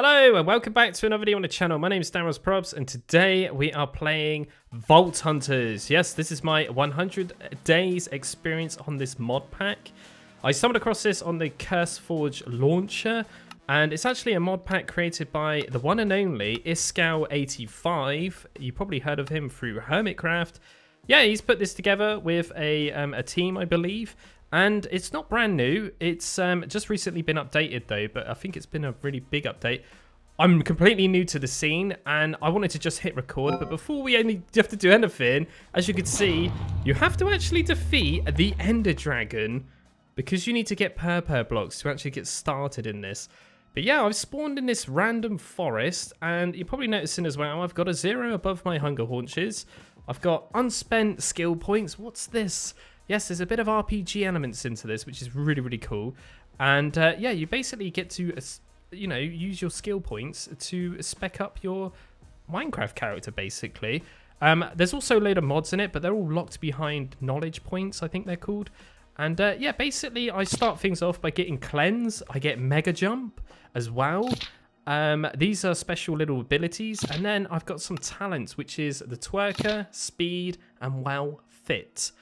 Hello and welcome back to another video on the channel. My name is Daryl's Probs and today we are playing Vault Hunters. Yes, this is my 100 days experience on this mod pack. I stumbled across this on the CurseForge launcher and it's actually a mod pack created by the one and only Iskall85. You probably heard of him through Hermitcraft. Yeah, he's put this together with a team, I believe. And it's not brand new. It's just recently been updated though, but I think it's been a really big update. I'm completely new to the scene and I wanted to just hit record, but before we have to do anything, as you can see, you have to actually defeat the Ender Dragon because you need to get purple blocks to actually get started in this. But yeah, I've spawned in this random forest and you're probably noticing as well, I've got a 0 above my hunger haunches. I've got unspent skill points. What's this? Yes, there's a bit of RPG elements into this, which is really, really cool. And yeah, you basically get to, use your skill points to spec up your Minecraft character, basically. There's also a load of mods in it, but they're all locked behind knowledge points, I think they're called. And yeah, basically, I start things off by getting Cleanse. I get Mega Jump as well. These are special little abilities. And then I've got some talents, which is the Twerker, Speed, and Well Fit.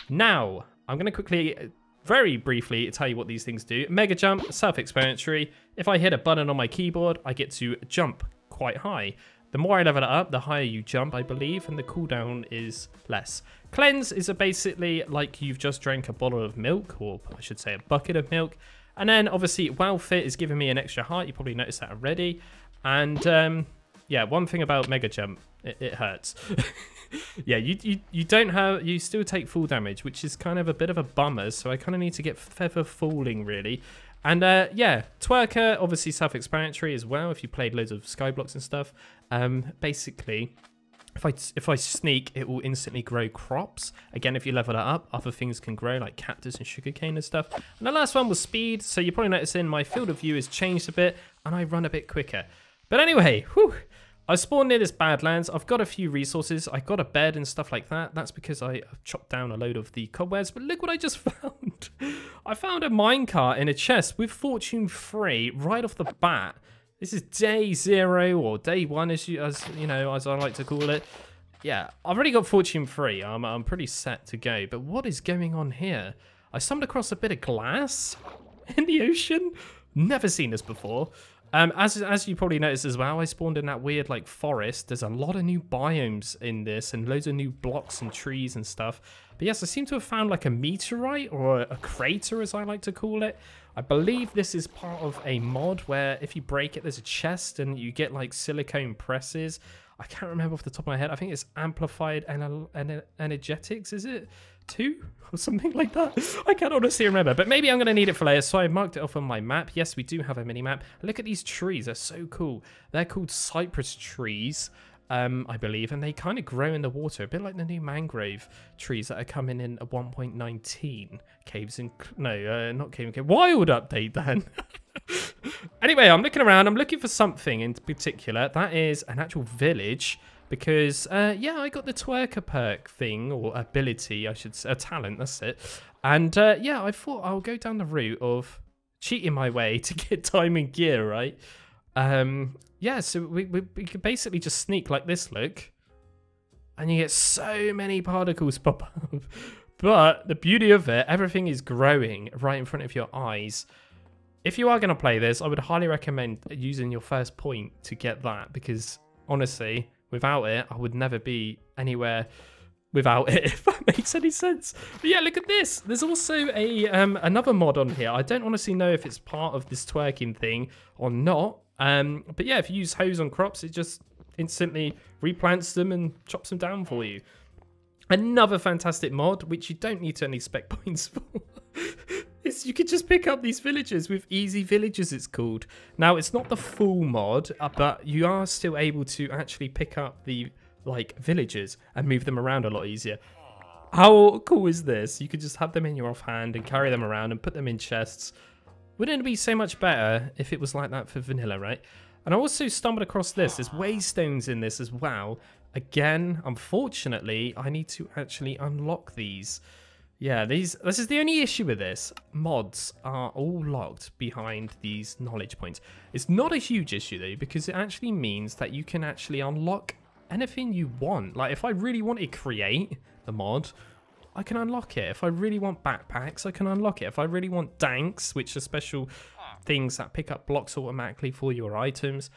Now, I'm going to quickly, very briefly, tell you what these things do. Mega Jump, self-explanatory. If I hit a button on my keyboard, I get to jump quite high. The more I level it up, the higher you jump, I believe, and the cooldown is less. Cleanse is basically like you've just drank a bottle of milk, or I should say a bucket of milk. And then, obviously, Well Fit is giving me an extra heart. You probably noticed that already. And, yeah, one thing about Mega Jump, it hurts. Yeah, you still take full damage, which is kind of a bit of a bummer, so I kind of need to get Feather Falling, really. And yeah, Twerker, obviously self-explanatory as well, if you played loads of Skyblocks and stuff. Basically, if I sneak, it will instantly grow crops. Again, if you level it up, other things can grow, like cactus and sugarcane and stuff. And the last one was Speed, so you're probably noticing my field of view has changed a bit, and I run a bit quicker. But anyway, whew. I spawned near this Badlands. I've got a few resources. I got a bed and stuff like that. That's because I chopped down a load of the cobwebs. But look what I just found. I found a minecart in a chest with Fortune 3 right off the bat. This is day 0 or day 1 as I like to call it. Yeah, I've already got Fortune 3. I'm pretty set to go. But what is going on here? I stumbled across a bit of glass in the ocean. Never seen this before. As you probably noticed as well, I spawned in that weird like forest. There's a lot of new biomes in this and loads of new blocks and trees and stuff. But yes, I seem to have found like a meteorite or a crater, as I like to call it. I believe this is part of a mod where if you break it, there's a chest and you get like silicone presses. I can't remember off the top of my head. I think it's amplified energetics, is it? 2 or something like that. I can't honestly remember, but maybe I'm going to need it for later, so I marked it off on my map. Yes, we do have a mini map. Look at these trees. They're so cool. They're called cypress trees, I believe, and they kind of grow in the water, a bit like the new mangrove trees that are coming in at 1.19 caves and not cave and cave wild update then. Anyway, I'm looking around. I'm looking for something in particular. That is an actual village. Because, yeah, I got the Twerker perk thing, or ability, I should say, a talent, that's it. And, yeah, I thought I'll go down the route of cheating my way to get diamond gear, right? Yeah, so we could basically just sneak like this, look. And you get so many particles pop up. But the beauty of it, everything is growing right in front of your eyes. If you are going to play this, I would highly recommend using your first point to get that. Because, honestly, without it, I would never be anywhere without it, if that makes any sense. But yeah, look at this. There's also a another mod on here. I don't honestly know if it's part of this twerking thing or not. But yeah, if you use hose on crops, it just instantly replants them and chops them down for you. Another fantastic mod, which you don't need any spec points for. Is you could just pick up these villagers with Easy Villages, it's called. Now, it's not the full mod, but you are still able to actually pick up the like villagers and move them around a lot easier. How cool is this? You could just have them in your offhand and carry them around and put them in chests. Wouldn't it be so much better if it was like that for vanilla, right? And I also stumbled across this. There's waystones in this as well. Again, unfortunately, I need to actually unlock these. Yeah, this is the only issue with this. Mods are all locked behind these knowledge points. It's not a huge issue though, because it actually means that you can actually unlock anything you want. Like if I really want to create the mod, I can unlock it. If I really want backpacks, I can unlock it. If I really want danks, which are special things that pick up blocks automatically for your items,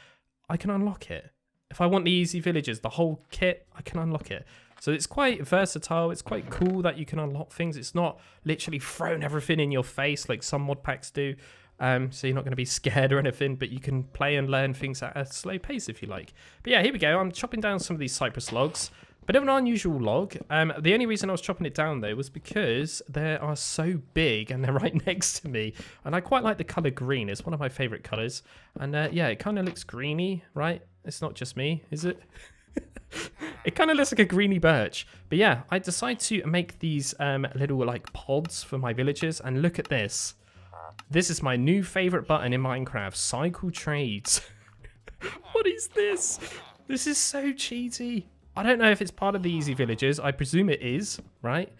I can unlock it. If I want the easy villagers, the whole kit, I can unlock it. So it's quite versatile. It's quite cool that you can unlock things. It's not literally throwing everything in your face like some mod packs do. So you're not going to be scared or anything, but you can play and learn things at a slow pace if you like. But yeah, here we go. I'm chopping down some of these cypress logs. Bit of an unusual log. The only reason I was chopping it down though was because they are so big and they're right next to me. And I quite like the colour green. It's one of my favourite colours. And yeah, it kind of looks greeny, right? It's not just me, is it? It kind of looks like a greeny birch. But yeah, I decided to make these little like pods for my villagers. And look at this. This is my new favourite button in Minecraft. Cycle trades. What is this? This is so cheaty. I don't know if it's part of the easy villagers. I presume it is, right?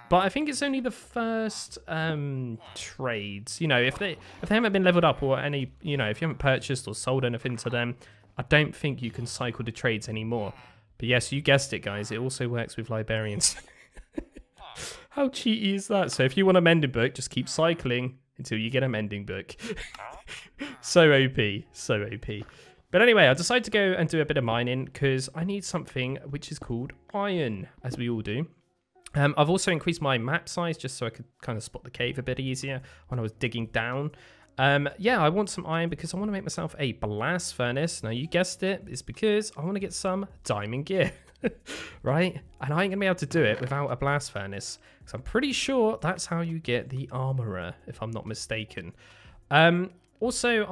But I think it's only the first trades. You know, if they haven't been leveled up or any, you know, if you haven't purchased or sold anything to them, I don't think you can cycle the trades anymore. But yes, you guessed it, guys. It also works with librarians. How cheaty is that? So if you want a mending book, just keep cycling until you get a mending book. So OP, so OP. But anyway, I decided to go and do a bit of mining because I need something which is called iron, as we all do. I've also increased my map size just so I could kind of spot the cave a bit easier when I was digging down. Yeah, I want some iron because I want to make myself a blast furnace. Now, you guessed it. It's because I want to get some diamond gear, right? And I ain't going to be able to do it without a blast furnace because I'm pretty sure that's how you get the armorer, if I'm not mistaken. Also,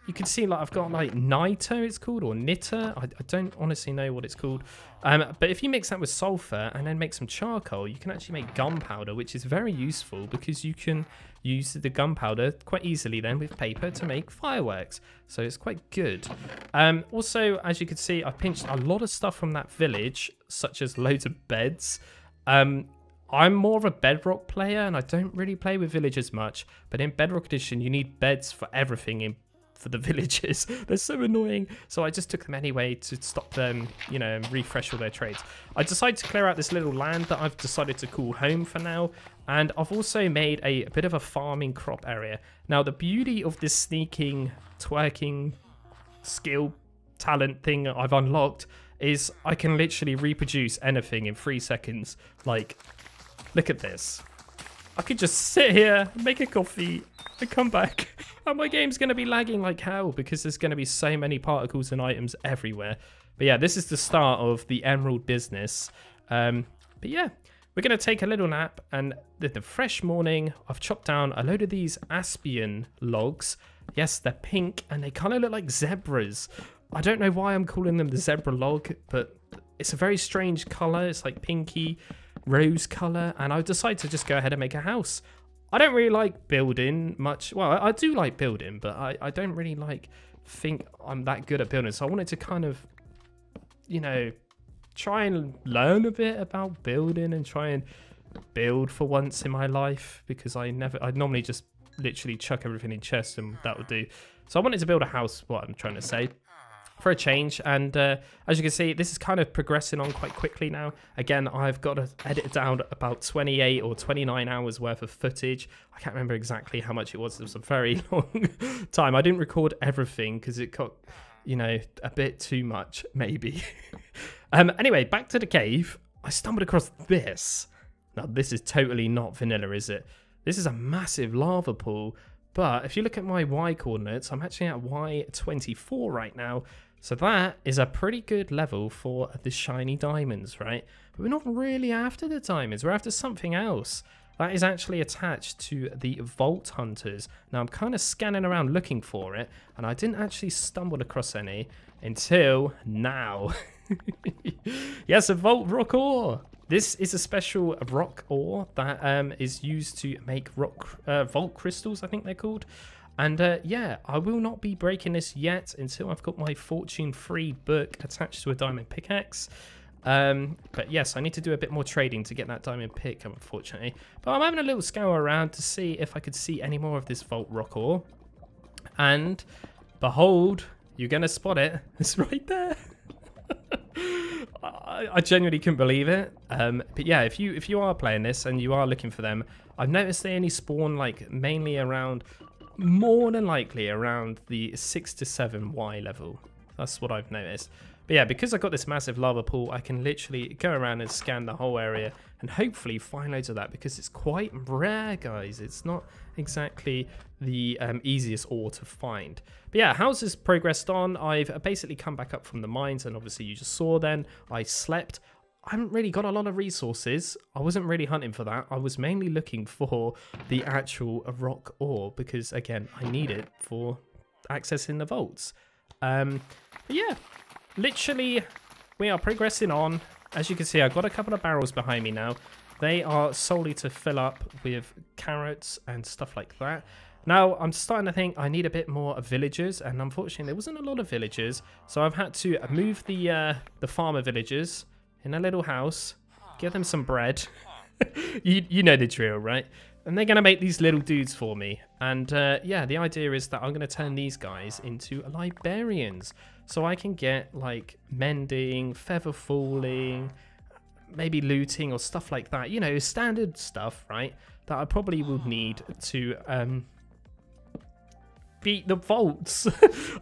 you can see like I've got like niter it's called, or knitter. I don't honestly know what it's called. But if you mix that with sulfur and then make some charcoal, you can actually make gunpowder, which is very useful because you can use the gunpowder quite easily then with paper to make fireworks. So it's quite good. Also, as you can see, I pinched a lot of stuff from that village, such as loads of beds. I'm more of a Bedrock player and I don't really play with villagers much. But in Bedrock Edition, you need beds for everything for the villagers. They're so annoying. So I just took them anyway to stop them, you know, and refresh all their trades. I decided to clear out this little land that I've decided to call home for now. And I've also made a bit of a farming crop area. Now, the beauty of this sneaking, twerking skill talent thing I've unlocked is I can literally reproduce anything in 3 seconds. Like, look at this. I could just sit here, make a coffee, and come back. And my game's going to be lagging like hell because there's going to be so many particles and items everywhere. But yeah, this is the start of the emerald business. But yeah, we're going to take a little nap. And the fresh morning, I've chopped down a load of these Aspian logs. Yes, they're pink and they kind of look like zebras. I don't know why I'm calling them the zebra log, but it's a very strange color. It's like pinky rose color. And I decided to just go ahead and make a house. I don't really like building much. Well, I do like building, but I don't really think I'm that good at building. So I wanted to kind of, you know, try and learn a bit about building and try and build for once in my life, because I'd normally just literally chuck everything in chests and that would do. So I wanted to build a house, what I'm trying to say, for a change. And as you can see, this is kind of progressing on quite quickly now. Again, I've got to edit down about 28 or 29 hours worth of footage. I can't remember exactly how much it was. It was a very long time. I didn't record everything because it got, you know, a bit too much, maybe. Anyway, back to the cave. I stumbled across this. Now, this is totally not vanilla, is it? This is a massive lava pool. But if you look at my Y coordinates, I'm actually at Y24 right now. So that is a pretty good level for the shiny diamonds, right? But we're not really after the diamonds. We're after something else. That is actually attached to the Vault Hunters. Now, I'm kind of scanning around looking for it, and I didn't actually stumble across any until now. Yes, a Vault Rock Ore. This is a special rock ore that is used to make Vault Crystals, I think they're called. And yeah, I will not be breaking this yet until I've got my Fortune 3 book attached to a diamond pickaxe. But yes, I need to do a bit more trading to get that diamond pick, unfortunately. But I'm having a little scour around to see if I could see any more of this Vault Rock ore. And behold, you're going to spot it. It's right there. I genuinely couldn't believe it. But yeah, if you are playing this and you are looking for them, I've noticed they only spawn like mainly around, more than likely around the 6 to 7 Y level. That's what I've noticed. But yeah, because I've got this massive lava pool, I can literally go around and scan the whole area and hopefully find loads of that, because it's quite rare, guys. It's not exactly the easiest ore to find. But yeah, how's this progressed on? I've basically come back up from the mines, and obviously you just saw then I slept. I haven't really got a lot of resources. I wasn't really hunting for that. I was mainly looking for the actual rock ore, because again, I need it for accessing the vaults. But yeah, literally we are progressing on. As you can see, I've got a couple of barrels behind me now. They are solely to fill up with carrots and stuff like that. Now, I'm starting to think I need a bit more villagers, and unfortunately there wasn't a lot of villagers, so I've had to move the farmer villagers in a little house, give them some bread. you know the drill, right? And they're going to make these little dudes for me. And yeah, the idea is that I'm going to turn these guys into librarians. So I can get like mending, feather falling, maybe looting or stuff like that. You know, standard stuff, right? That I probably would need to beat the vaults.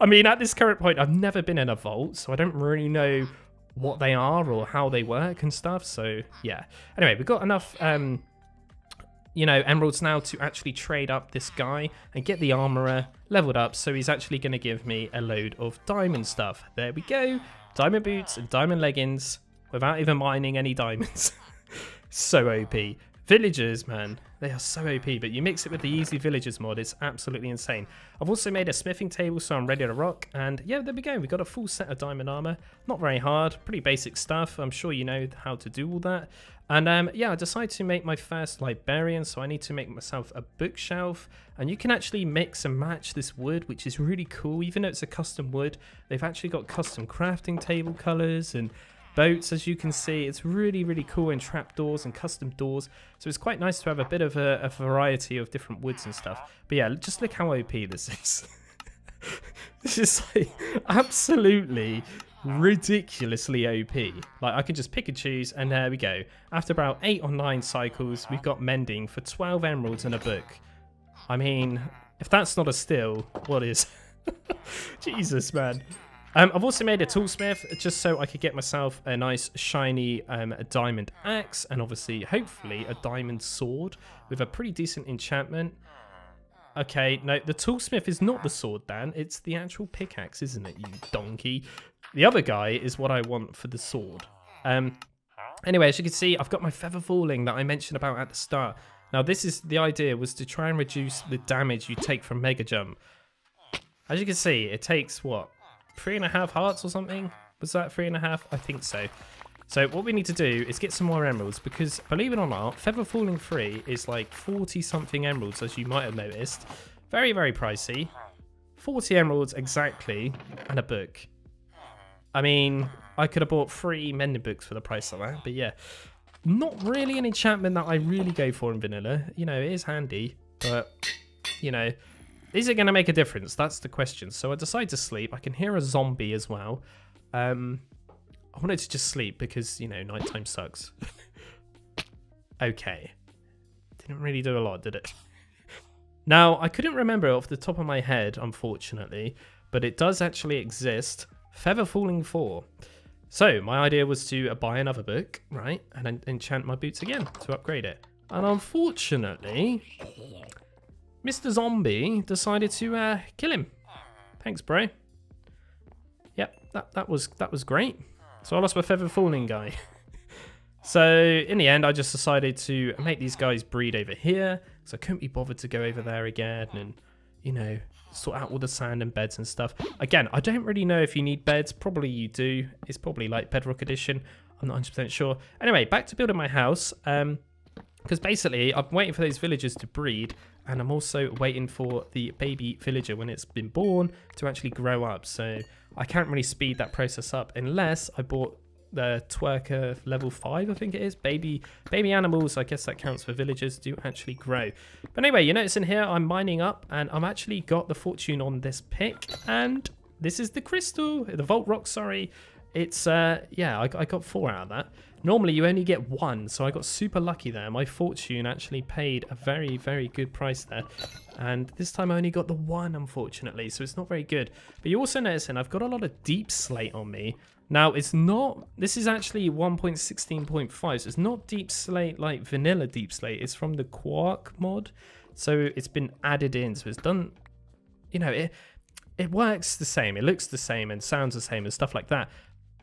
I mean, at this current point, I've never been in a vault, so I don't really know what they are or how they work and stuff. So yeah. Anyway, we've got enough you know, emeralds now to actually trade up this guy and get the armorer leveled up, so he's actually going to give me a load of diamond stuff. There we go. Diamond boots and diamond leggings without even mining any diamonds. So OP. Villagers, man, they are so OP, but you mix it with the easy villagers mod, it's absolutely insane. I've also made a smithing table, so I'm ready to rock, and yeah, there we go. We got a full set of diamond armor. Not very hard, pretty basic stuff. I'm sure you know how to do all that. And yeah, I decided to make my first librarian, so I need to make myself a bookshelf. And you can actually mix and match this wood, which is really cool. Even though it's a custom wood, they've actually got custom crafting table colors and boats, as you can see. It's really, really cool, and trapdoors and custom doors. So it's quite nice to have a bit of a variety of different woods and stuff. But yeah, just look how OP this is. This is like absolutely ridiculously OP. Like, I can just pick and choose, and there we go. After about 8 or 9 cycles, we've got mending for 12 emeralds and a book. I mean, if that's not a steal, what is? Jesus, man. I've also made a toolsmith just so I could get myself a nice shiny diamond axe, and obviously, hopefully, a diamond sword with a pretty decent enchantment. Okay, no, the toolsmith is not the sword, Dan. It's the actual pickaxe, isn't it, you donkey? The other guy is what I want for the sword. Anyway, as you can see, I've got my feather falling that I mentioned about at the start. Now, this is the idea, was to try and reduce the damage you take from Mega Jump. As you can see, it takes, what, 3.5 hearts or something? Was that 3.5? I think so. So what we need to do is get some more emeralds, because believe it or not, Feather Falling 3 is like 40 something emeralds, as you might have noticed. Very, very pricey. 40 emeralds exactly, and a book. I mean, I could have bought 3 mending books for the price of that, but yeah. Not really an enchantment that I really go for in vanilla. You know, it is handy, but, you know, is it going to make a difference? That's the question. So I decided to sleep. I can hear a zombie as well. I wanted to just sleep because, you know, nighttime sucks. Okay. Didn't really do a lot, did it? Now, I couldn't remember off the top of my head, unfortunately, but it does actually exist. Feather Falling 4. So, my idea was to buy another book, right, and then enchant my boots again to upgrade it. And unfortunately, Mr. Zombie decided to kill him. Thanks, bro. Yep, that was great. So I lost my Feather Falling guy. So in the end, I just decided to make these guys breed over here, so I couldn't be bothered to go over there again and, you know, sort out all the sand and beds and stuff. Again, I don't really know if you need beds. Probably you do. It's probably like Bedrock Edition. I'm not 100% sure. Anyway, back to building my house. Because basically, I'm waiting for those villagers to breed, and I'm also waiting for the baby villager, when it's been born, to actually grow up. So I can't really speed that process up unless I bought the Twerker level 5, I think it is. Baby animals, I guess that counts for villagers, do actually grow. But anyway, you notice in here I'm mining up, and I've actually got the fortune on this pick, and this is the crystal, the Vault Rock, sorry. It's, yeah, I got 4 out of that. Normally you only get 1, so I got super lucky there. My fortune actually paid a very, very good price there. And this time I only got the 1, unfortunately, so it's not very good. But you also notice, and I've got a lot of deep slate on me. Now, it's not, this is actually 1.16.5, so it's not deep slate like vanilla deep slate. It's from the Quark mod, so it's been added in, so it's done, you know, it works the same, it looks the same, and sounds the same and stuff like that.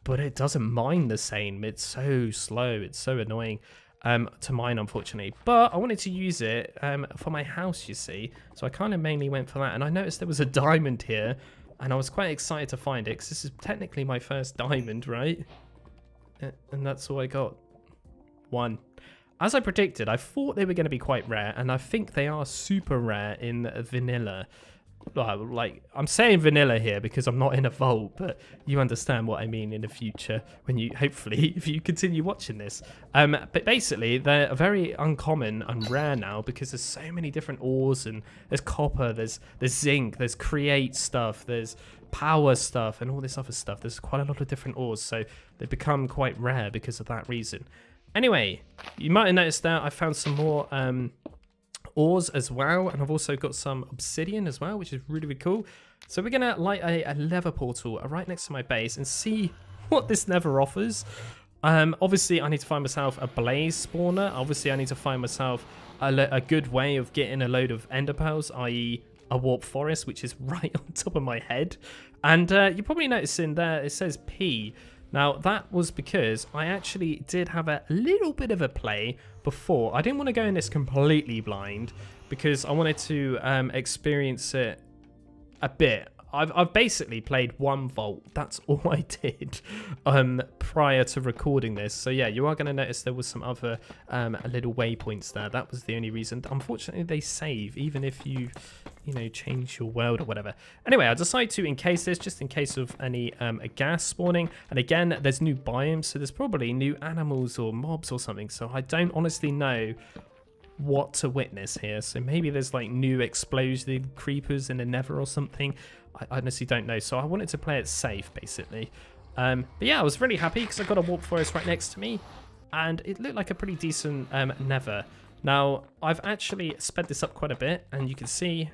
But it doesn't mine the same. It's so slow. It's so annoying to mine, unfortunately. But I wanted to use it for my house, you see. So I kind of mainly went for that. And I noticed there was a diamond here. And I was quite excited to find it, because this is technically my first diamond, right? And that's all I got. 1. As I predicted, I thought they were going to be quite rare. And I think they are super rare in vanilla. Like, I'm saying vanilla here because I'm not in a vault, but you understand what I mean in the future when you, hopefully, if you continue watching this. But basically, they're very uncommon and rare now because there's so many different ores, and there's copper, there's zinc, there's create stuff, there's power stuff, and all this other stuff. There's quite a lot of different ores, so they become quite rare because of that reason. Anyway, you might have noticed that I found some more ores as well, and I've also got some obsidian as well, which is really, really cool. So we're gonna light a nether portal right next to my base and see what this nether offers. Obviously I need to find myself a blaze spawner. Obviously I need to find myself a good way of getting a load of ender pearls, i.e. a warp forest, which is right on top of my head. And you probably notice in there it says P. Now, that was because I actually did have a little bit of a play before. I didn't want to go in this completely blind because I wanted to experience it a bit. I've basically played 1 vault. That's all I did prior to recording this. So yeah, you are going to notice there was some other little waypoints there. That was the only reason. Unfortunately, they save even if you know, change your world or whatever. Anyway, I decided to encase this just in case of any gas spawning. And again, there's new biomes, so there's probably new animals or mobs or something. So I don't honestly know what to witness here. So maybe there's like new explosive creepers in the nether or something. I honestly don't know. So I wanted to play it safe, basically. But yeah, I was really happy because I got a warp forest right next to me. And it looked like a pretty decent nether. Now, I've actually sped this up quite a bit. And you can see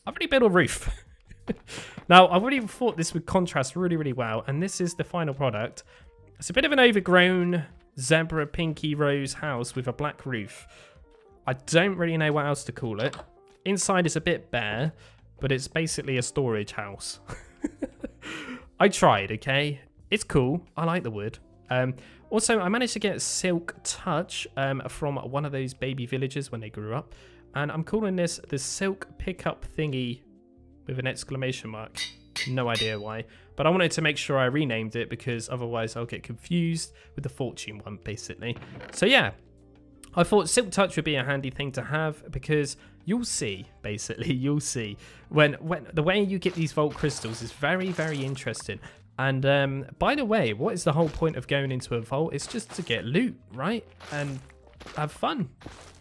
I've already built a roof. Now, I really thought this would contrast really, really well. And this is the final product. It's a bit of an overgrown zebra pinky rose house with a black roof. I don't really know what else to call it. Inside is a bit bare, but it's basically a storage house. I tried, okay? It's cool. I like the wood. Also, I managed to get Silk Touch from one of those baby villagers when they grew up. And I'm calling this the Silk Pickup Thingy with an exclamation mark. No idea why. But I wanted to make sure I renamed it because otherwise I'll get confused with the Fortune one, basically. So yeah, I thought Silk Touch would be a handy thing to have because you'll see, basically, you'll see. When the way you get these Vault Crystals is very, very interesting. And by the way, what is the whole point of going into a vault? It's just to get loot, right? And have fun.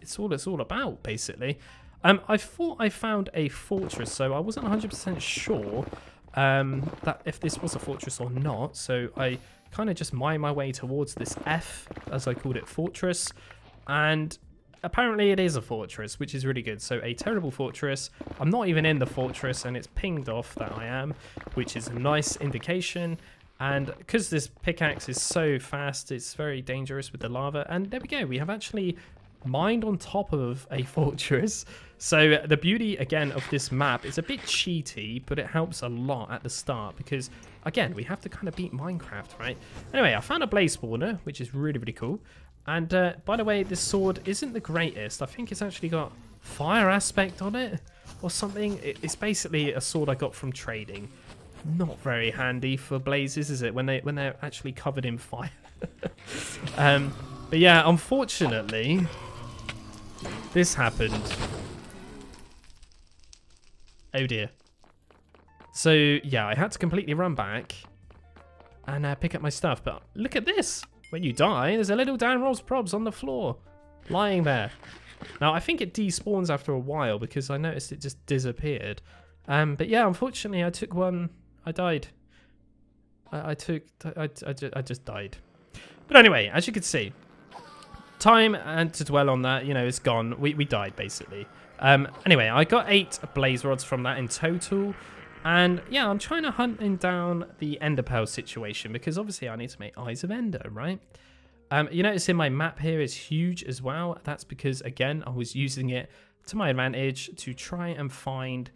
It's all it's all about, basically. I thought I found a fortress, so I wasn't 100% sure that if this was a fortress or not. So I kind of just mined my way towards this F, as I called it, fortress. And apparently it is a fortress, which is really good. So a terrible fortress. I'm not even in the fortress, and it's pinged off that I am, which is a nice indication. And because this pickaxe is so fast, it's very dangerous with the lava. And there we go. We have actually mined on top of a fortress. So the beauty, again, of this map is a bit cheaty, but it helps a lot at the start because, again, we have to kind of beat Minecraft, right? Anyway, I found a blaze spawner, which is really, really cool. And by the way, this sword isn't the greatest. I think it's actually got fire aspect on it or something. It's basically a sword I got from trading. Not very handy for blazes, is it? When they're actually covered in fire. But yeah, unfortunately, this happened. Oh dear. So yeah, I had to completely run back. and pick up my stuff. But look at this. When you die, there's a little Dan Rolls Probs on the floor, lying there. Now, I think it despawns after a while because I noticed it just disappeared. But yeah, unfortunately, I took one. I died. I just died. But anyway, as you can see, time and to dwell on that, you know, it's gone. We died, basically. Anyway, I got 8 blaze rods from that in total. And yeah, I'm trying to hunt down the Ender Pearl situation because obviously I need to make Eyes of Ender, right? You notice in my map here is huge as well. That's because, again, I was using it to my advantage to try and find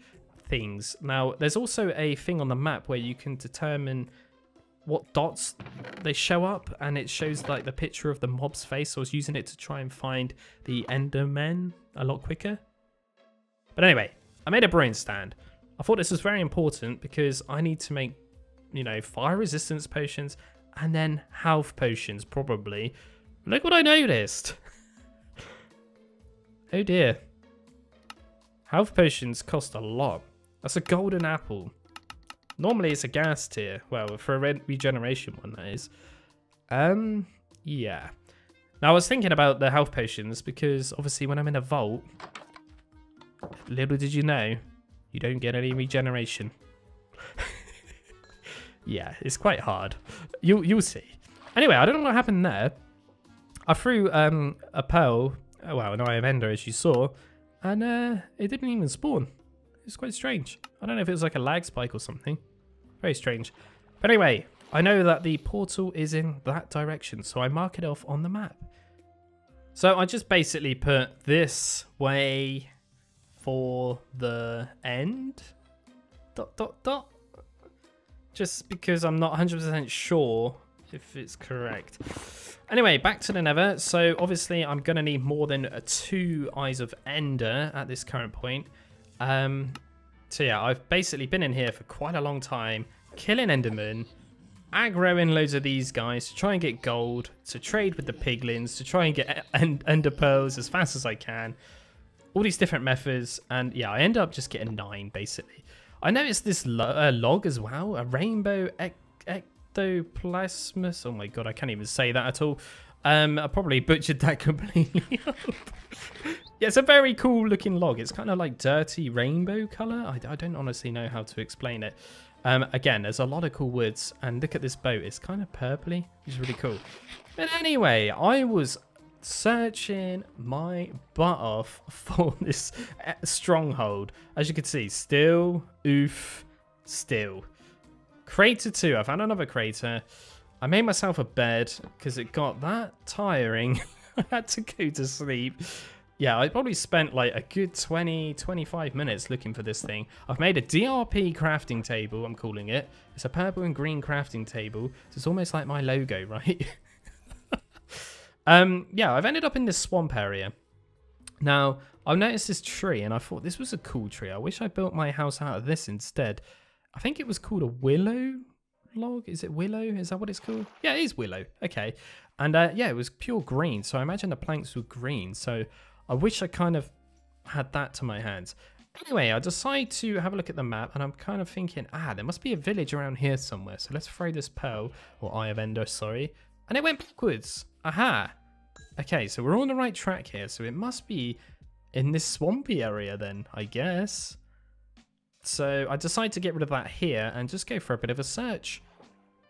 things. Now, there's also a thing on the map where you can determine what dots they show up, and it shows like the picture of the mob's face. So I was using it to try and find the Endermen a lot quicker. But anyway, I made a brewing stand. I thought this was very important because I need to make, you know, fire resistance potions and then health potions, probably. Look what I noticed. Oh dear. Health potions cost a lot. That's a golden apple. Normally it's a gas tier. Well, for a regeneration one, that is. Yeah. Now, I was thinking about the health potions because obviously when I'm in a vault, little did you know, you don't get any regeneration. Yeah, it's quite hard. You'll see. Anyway, I don't know what happened there. I threw a pearl, well, an Eye of Ender, as you saw, and it didn't even spawn. It's quite strange. I don't know if it was like a lag spike or something. Very strange. But anyway, I know that the portal is in that direction, so I mark it off on the map. So I just basically put this way for the end. ... Just because I'm not 100% sure if it's correct. Anyway, back to the Nether. So obviously I'm going to need more than 2 Eyes of Ender at this current point. So yeah, I've basically been in here for quite a long time, killing Endermen, aggroing loads of these guys to try and get gold, to trade with the piglins, to try and get Ender Pearls as fast as I can. All these different methods, and yeah, I end up just getting 9 basically. I noticed this log as well, a rainbow ectoplasmus. Oh my god, I can't even say that at all. I probably butchered that completely up. Yeah, it's a very cool looking log. It's kind of like dirty rainbow color. I don't honestly know how to explain it. Again, there's a lot of cool woods, and look at this boat. It's kind of purpley, which is really cool. But anyway, I was searching my butt off for this stronghold. As you can see, still, oof, still. Crater 2, I found another crater. I made myself a bed because it got that tiring. I had to go to sleep. Yeah, I probably spent like a good 20-25 minutes looking for this thing. I've made a DRP crafting table, I'm calling it. It's a purple and green crafting table. So it's almost like my logo, right? Yeah, I've ended up in this swamp area. Now, I've noticed this tree and I thought this was a cool tree. I wish I built my house out of this instead. I think it was called a willow log. Is it willow? Is that what it's called? Yeah, it is willow. Okay. And yeah, it was pure green. So I imagine the planks were green. So I wish I kind of had that to my hands. Anyway, I decide to have a look at the map and I'm kind of thinking, there must be a village around here somewhere. So let's throw this pearl, or Eye of Ender, sorry. And it went backwards. Aha. Okay, so we're on the right track here. So it must be in this swampy area then, I guess. So I decide to get rid of that here and just go for a bit of a search.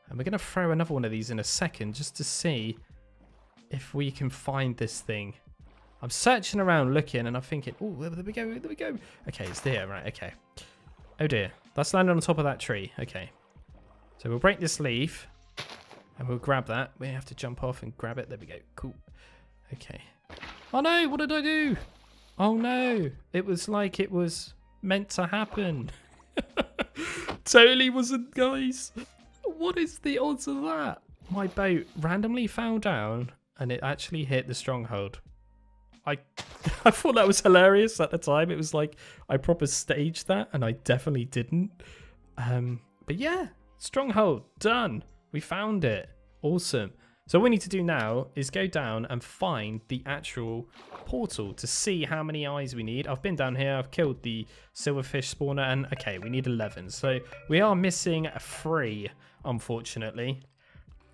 And we're going to throw another one of these in a second just to see if we can find this thing. I'm searching around looking and I'm thinking, oh, there we go, there we go. Okay, it's there, right, okay. Oh dear, that's landed on top of that tree. Okay, so we'll break this leaf and we'll grab that. We have to jump off and grab it. There we go, cool. Okay. Oh no, what did I do? Oh no, it was like it was meant to happen. Totally wasn't, guys. What is the odds of that? My boat randomly fell down and it actually hit the stronghold. I thought that was hilarious at the time. It was like I proper staged that and I definitely didn't. But yeah, stronghold done. We found it. Awesome. So what we need to do now is go down and find the actual portal to see how many eyes we need. I've been down here, I've killed the silverfish spawner, and okay, we need 11. So we are missing 3, unfortunately.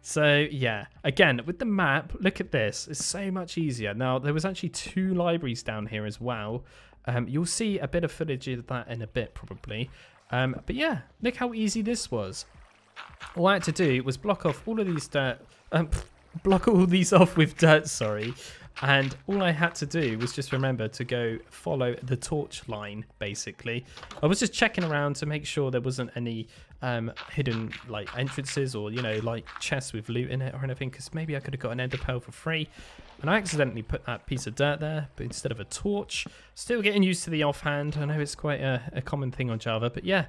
So yeah, again, with the map, look at this. It's so much easier. Now, there was actually 2 libraries down here as well. You'll see a bit of footage of that in a bit, probably. But yeah, look how easy this was. All I had to do was block off all of these dirt, block all these off with dirt, sorry. And all I had to do was just remember to go follow the torch line, basically. I was just checking around to make sure there wasn't any hidden like entrances or, you know, like chests with loot in it or anything, because maybe I could have got an ender pearl for free. And I accidentally put that piece of dirt there, but instead of a torch. Still getting used to the offhand. I know it's quite a common thing on Java, but yeah.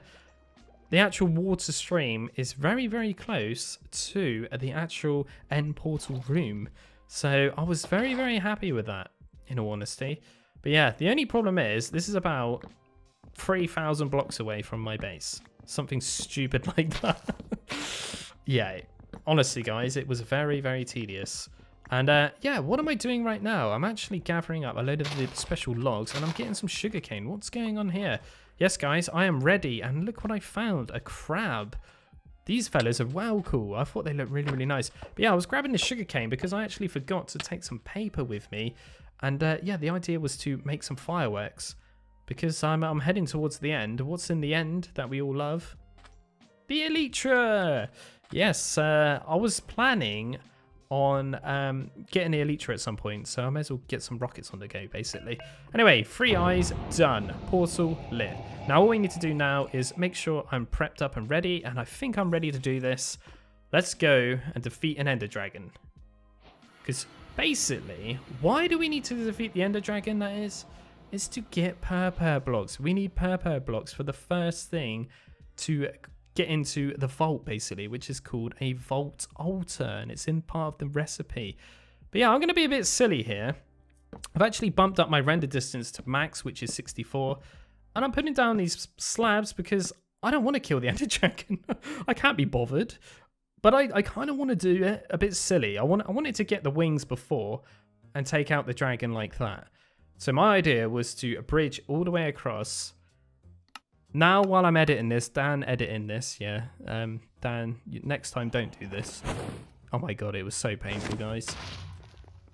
The actual water stream is very, very close to the actual end portal room. So I was very, very happy with that, in all honesty. But yeah, the only problem is this is about 3,000 blocks away from my base. Something stupid like that. Yeah, honestly, guys, it was very, very tedious. And yeah, what am I doing right now? I'm actually gathering up a load of the special logs and I'm getting some sugarcane. What's going on here? Yes, guys, I am ready. And look what I found, a crab. These fellas are well cool. I thought they looked really, really nice. But yeah, I was grabbing the sugarcane because I actually forgot to take some paper with me. And yeah, the idea was to make some fireworks because I'm heading towards the end. What's in the end that we all love? The Elytra! Yes, I was planning on getting the Elytra at some point, so I may as well get some rockets on the go, basically. Anyway, 3 eyes done. Portal lit. Now all we need to do now is make sure I'm prepped up and ready, and I think I'm ready to do this. Let's go and defeat an Ender Dragon. Because basically, why do we need to defeat the Ender Dragon, that is? It's to get purple blocks. We need purple blocks for the first thing to get into the vault, basically, which is called a vault altar, and it's in part of the recipe. But yeah, I'm going to be a bit silly here. I've actually bumped up my render distance to max, which is 64, and I'm putting down these slabs because I don't want to kill the Ender Dragon. I can't be bothered, but I kind of want to do it a bit silly. I want it to get the wings before and take out the dragon like that. So my idea was to bridge all the way across. Now, while I'm editing this, Dan editing this, yeah. Dan, next time don't do this. Oh my god, it was so painful, guys.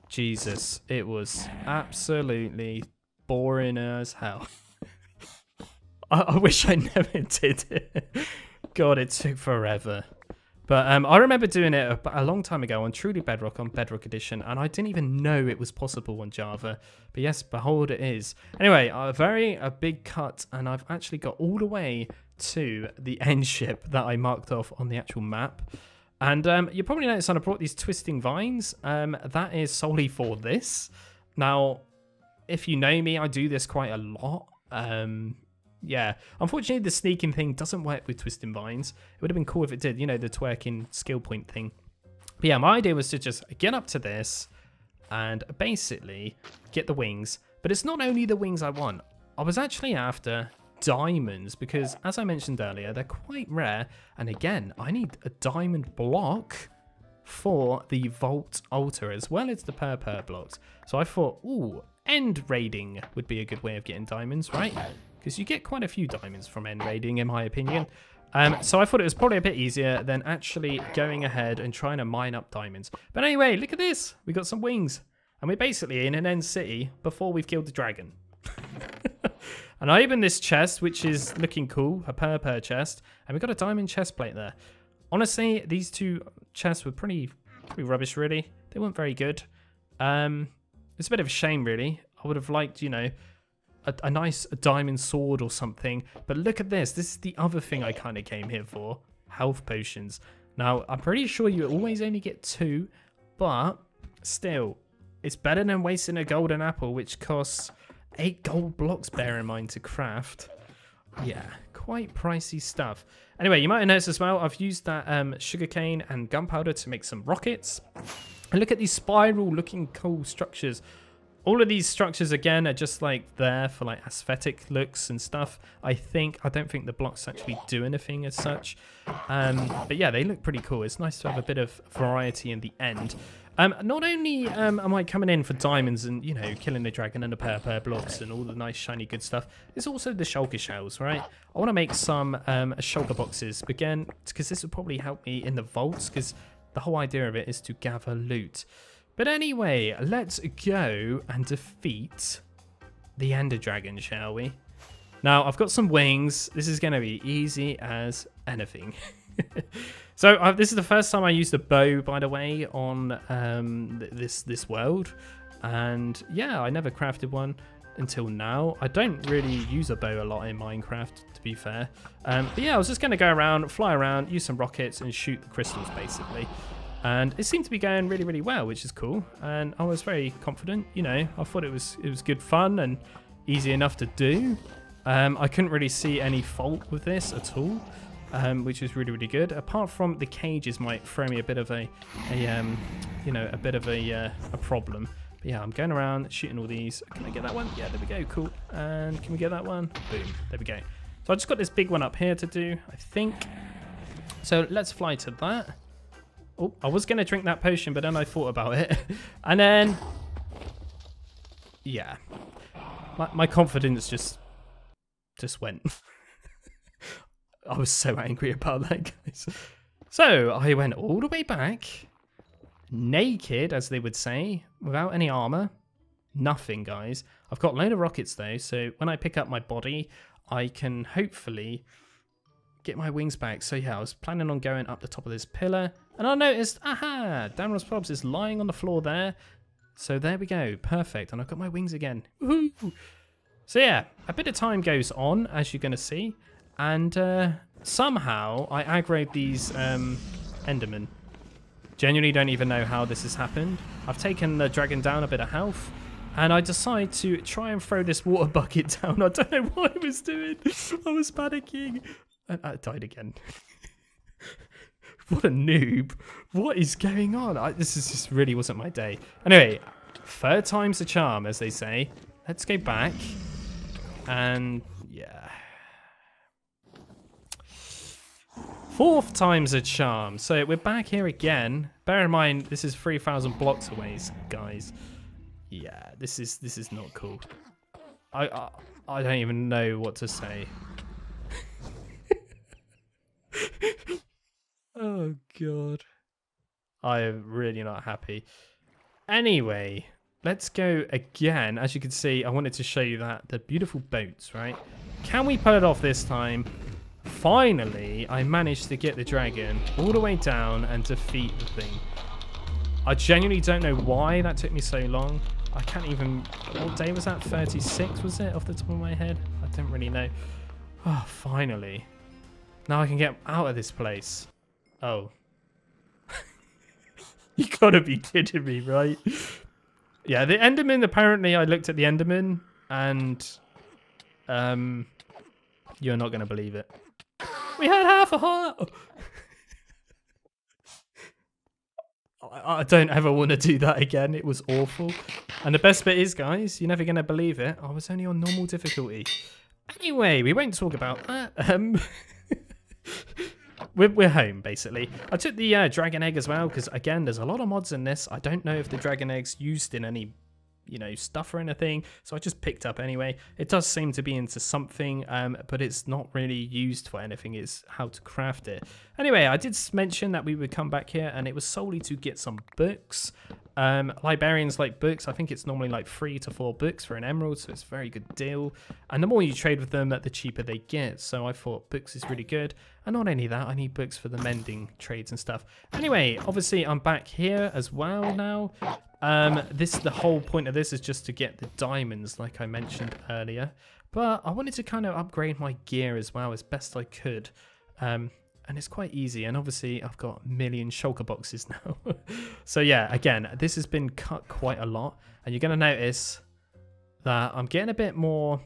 Jesus, it was absolutely boring as hell. I wish I never did it. God, it took forever. But I remember doing it a long time ago on Truly Bedrock, on Bedrock Edition, and I didn't even know it was possible on Java. But yes, behold, it is. Anyway, a big cut, and I've actually got all the way to the end ship that I marked off on the actual map. And you probably noticed I brought these twisting vines. That is solely for this. Now, if you know me, I do this quite a lot. Yeah, unfortunately the sneaking thing doesn't work with twisting vines. It would have been cool if it did, you know, the twerking skill point thing. But yeah, my idea was to just get up to this and basically get the wings. But it's not only the wings I want. I was actually after diamonds because, as I mentioned earlier, they're quite rare. And again, I need a diamond block for the vault altar as well as the purple blocks. So I thought, ooh, end raiding would be a good way of getting diamonds, right? Because you get quite a few diamonds from end raiding, in my opinion. So I thought it was probably a bit easier than actually going ahead and trying to mine up diamonds. But anyway, look at this. We got some wings. And we're basically in an end city before we've killed the dragon. And I opened this chest, which is looking cool, a purple chest. And we got a diamond chest plate there. Honestly, these 2 chests were pretty rubbish, really. They weren't very good. It's a bit of a shame, really. I would have liked, you know, a nice diamond sword or something. But look at this. This is the other thing I kind of came here for. Health potions. Now, I'm pretty sure you always only get 2. But still, it's better than wasting a golden apple, which costs 8 gold blocks, bear in mind, to craft. Yeah, quite pricey stuff. Anyway, you might have noticed as well, I've used that sugarcane and gunpowder to make some rockets. And look at these spiral looking cool structures. All of these structures, again, are just like there for like aesthetic looks and stuff. I don't think the blocks actually do anything as such. But yeah, they look pretty cool. It's nice to have a bit of variety in the end. Not only am I coming in for diamonds and, you know, killing the dragon and the purple blocks and all the nice shiny good stuff, it's also the shulker shells, right? I want to make some shulker boxes, again, because this will probably help me in the vaults, because the whole idea of it is to gather loot. But anyway, let's go and defeat the Ender Dragon, shall we? Now, I've got some wings. This is going to be easy as anything. So this is the first time I used a bow, by the way, on this world. And yeah, I never crafted one until now. I don't really use a bow a lot in Minecraft, to be fair. But yeah, I was just going to go around, fly around, use some rockets and shoot the crystals, basically. And it seemed to be going really, really well, which is cool. And I was very confident, you know. I thought it was good fun and easy enough to do. I couldn't really see any fault with this at all, which is really, really good. Apart from the cages might throw me a bit of a problem. But yeah, I'm going around shooting all these. Can I get that one? Yeah, there we go. Cool. And can we get that one? Boom. There we go. So I just got this big one up here to do, I think. So let's fly to that. Oh, I was going to drink that potion, but then I thought about it. And then, yeah, my confidence just went. I was so angry about that, guys. So I went all the way back, naked, as they would say, without any armor. Nothing, guys. I've got a load of rockets, though, so when I pick up my body, I can hopefully get my wings back. So yeah, I was planning on going up the top of this pillar, and I noticed, aha, Damros Probs is lying on the floor there. So there we go, perfect, and I've got my wings again. Woohoo! So yeah, a bit of time goes on, as you're going to see, and somehow I aggroed these Endermen. Genuinely don't even know how this has happened. I've taken the dragon down a bit of health, and I decide to try and throw this water bucket down. I don't know what I was doing. I was panicking. And I died again. What a noob. What is going on? This just really wasn't my day. Anyway, third time's a charm, as they say. Let's go back. And yeah. Fourth time's a charm. So we're back here again. Bear in mind, this is 3,000 blocks away, guys. Yeah, this is not cool. I don't even know what to say. Oh god, I am really not happy. Anyway, let's go again. As you can see, I wanted to show you that the beautiful boats, right? Can we pull it off this time? Finally, I managed to get the dragon all the way down and defeat the thing. I genuinely don't know why that took me so long. I can't even... What day was that? 36, was it? Off the top of my head? I don't really know. Oh, finally. Now I can get out of this place. Oh. You gotta be kidding me, right? Yeah, the Enderman, apparently I looked at the Enderman and... You're not gonna believe it. We had half a heart! I don't ever want to do that again. It was awful. And the best bit is, guys, you're never going to believe it. I was only on normal difficulty. Anyway, we won't talk about that. We're home, basically. I took the dragon egg as well, because, again, there's a lot of mods in this. I don't know if the dragon egg's used in any, you know, stuff or anything, so I just picked up anyway. It does seem to be into something, but it's not really used for anything. It's how to craft it. Anyway, I did mention that we would come back here, and it was solely to get some books. Librarians like books. I think it's normally like 3 to 4 books for an emerald, so it's a very good deal. And the more you trade with them, the cheaper they get. So I thought books is really good. And not only that, I need books for the mending trades and stuff. Anyway, obviously I'm back here as well now. The whole point of this is just to get the diamonds, like I mentioned earlier. But I wanted to kind of upgrade my gear as well as best I could. And it's quite easy, and obviously I've got a million shulker boxes now. So yeah, again, this has been cut quite a lot, and you're going to notice that I'm getting a bit more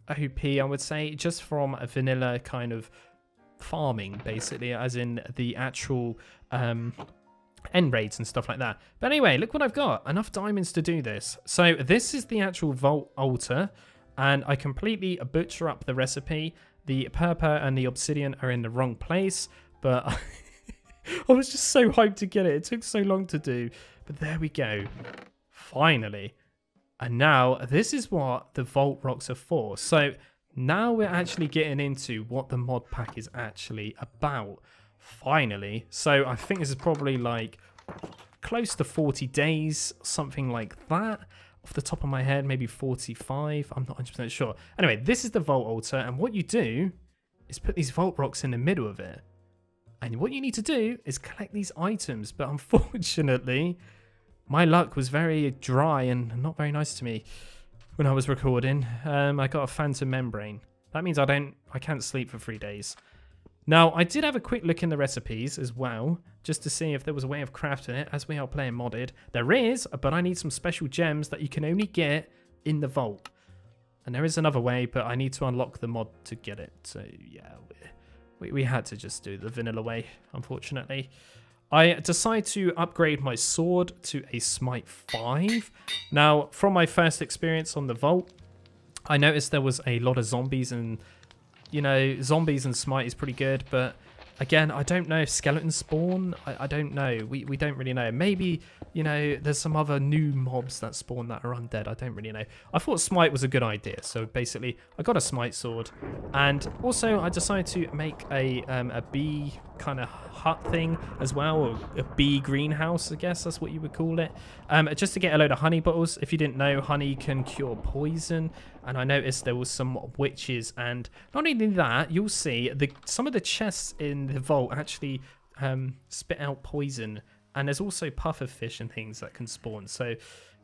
OP, I would say, just from a vanilla kind of farming, basically, as in the actual end raids and stuff like that. But anyway, look what I've got. Enough diamonds to do this. So this is the actual vault altar, and I completely butcher up the recipe. The purple and the obsidian are in the wrong place, but I was just so hyped to get it. It took so long to do, but there we go. Finally. And now this is what the vault rocks are for. So now we're actually getting into what the mod pack is actually about. Finally. So I think this is probably like close to 40 days, something like that. Off the top of my head, maybe 45. I'm not 100% sure. Anyway, this is the vault altar, and what you do is put these vault rocks in the middle of it. And what you need to do is collect these items. But unfortunately, my luck was very dry and not very nice to me when I was recording. I got a phantom membrane. That means I can't sleep for 3 days. Now, I did have a quick look in the recipes as well, just to see if there was a way of crafting it, as we are playing modded. There is, but I need some special gems that you can only get in the vault. And there is another way, but I need to unlock the mod to get it. So, yeah, we had to just do the vanilla way, unfortunately. I decided to upgrade my sword to a Smite 5. Now, from my first experience on the vault, I noticed there was a lot of zombies, and you know, zombies and Smite is pretty good, but again, I don't know if skeletons spawn. I don't know. We don't really know. Maybe, you know, there's some other new mobs that spawn that are undead. I don't really know. I thought Smite was a good idea. So basically, I got a Smite sword. And also, I decided to make a bee kind of hut thing as well, or a bee greenhouse, I guess that's what you would call it. Just to get a load of honey bottles. If you didn't know, honey can cure poison. And I noticed there was some witches, and not only that, you'll see some of the chests in the vault actually spit out poison, and there's also pufferfish and things that can spawn. So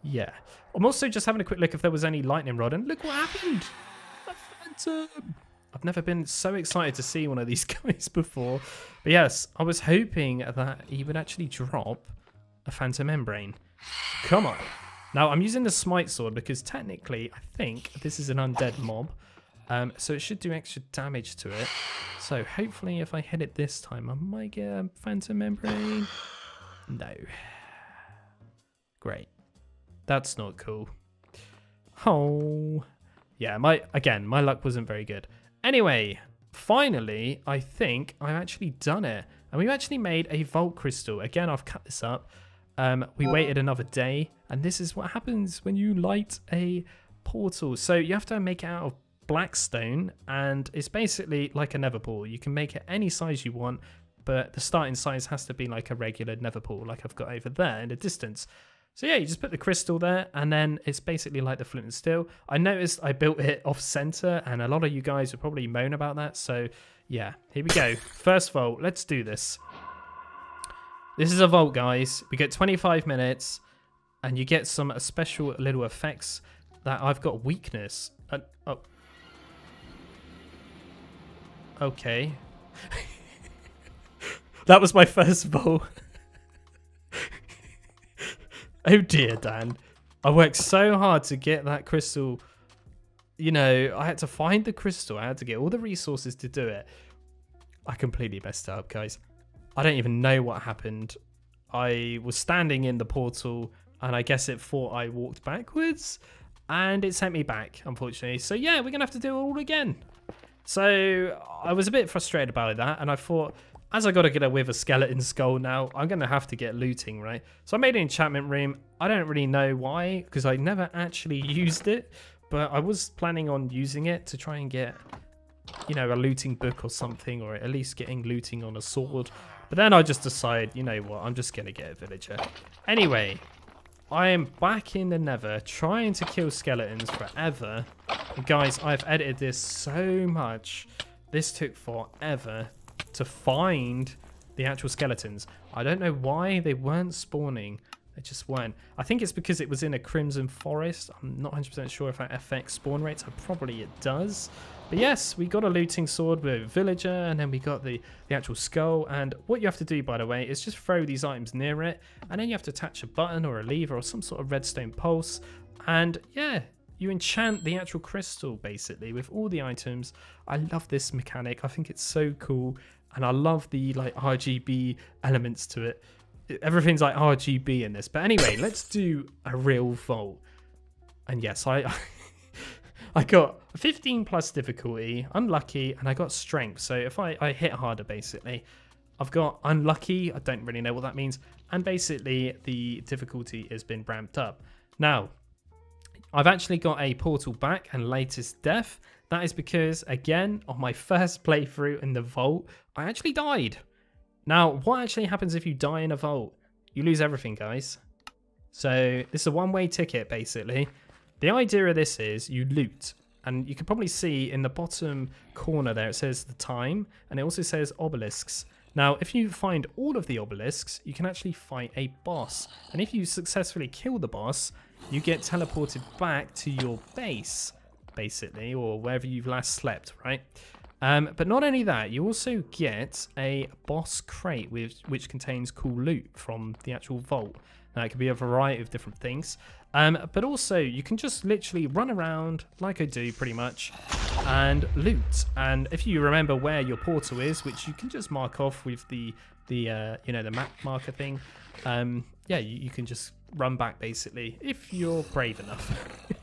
yeah, I'm also just having a quick look if there was any lightning rod, and look what happened. A phantom. I've never been so excited to see one of these guys before. But yes, I was hoping that he would actually drop a phantom membrane. Come on. Now, I'm using the Smite sword because technically, I think this is an undead mob. So it should do extra damage to it. So hopefully, if I hit it this time, I might get a phantom membrane. No. Great. That's not cool. Oh. Yeah, my luck wasn't very good. Anyway, finally, I think I've actually done it. And we've actually made a vault crystal. Again, I've cut this up. We waited another day, and this is what happens when you light a portal. So you have to make it out of black stone, and it's basically like a nether pool. You can make it any size you want, but the starting size has to be like a regular nether pool, like I've got over there in the distance. So yeah, you just put the crystal there, and then it's basically like the flint and steel. I noticed I built it off center, and a lot of you guys would probably moan about that. So yeah, here we go. First vault, let's do this. This is a vault, guys. We get 25 minutes, and you get some special little effects that I've got weakness. Oh. Okay. That was my first vault. Oh dear, Dan. I worked so hard to get that crystal. You know, I had to find the crystal. I had to get all the resources to do it. I completely messed it up, guys. I don't even know what happened. I was standing in the portal, and I guess it thought I walked backwards, and it sent me back, unfortunately. So yeah, we're going to have to do it all again. So I was a bit frustrated about that, and I thought, as I got to get with a skeleton skull now, I'm going to have to get looting, right? So I made an enchantment room. I don't really know why, because I never actually used it, but I was planning on using it to try and get, you know, a looting book or something, or at least getting looting on a sword. But then I just decided, you know what, I'm just going to get a villager. Anyway, I am back in the nether trying to kill skeletons forever. And guys, I've edited this so much. This took forever to find the actual skeletons. I don't know why they weren't spawning. They just weren't. I think it's because it was in a crimson forest. I'm not 100% sure if that affects spawn rates. Probably it does. But yes, we got a looting sword with a villager, and then we got the actual skull. And what you have to do, by the way, is just throw these items near it, and then you have to attach a button or a lever or some sort of redstone pulse. And yeah, you enchant the actual crystal, basically, with all the items. I love this mechanic. I think it's so cool, and I love the like RGB elements to it. everything's like RGB in this. But anyway, let's do a real vault. And yes, I got 15 plus difficulty, unlucky, and I got strength. So if I hit harder, basically, I've got unlucky. I don't really know what that means. And basically, the difficulty has been ramped up. Now, I've actually got a portal back and latest death. That is because, again, on my first playthrough in the vault, I actually died. Now, what actually happens if you die in a vault? You lose everything, guys. So this is a one-way ticket, basically. The idea of this is you loot. And you can probably see in the bottom corner there, it says the time. And it also says obelisks. Now, if you find all of the obelisks, you can actually fight a boss. And if you successfully kill the boss, you get teleported back to your base, basically, or wherever you've last slept, right? But not only that, you also get a boss crate which contains cool loot from the actual vault. Now, it could be a variety of different things. But also, you can just literally run around, like I do pretty much, and loot. And if you remember where your portal is, which you can just mark off with the map marker thing, yeah, you can just run back, basically, if you're brave enough.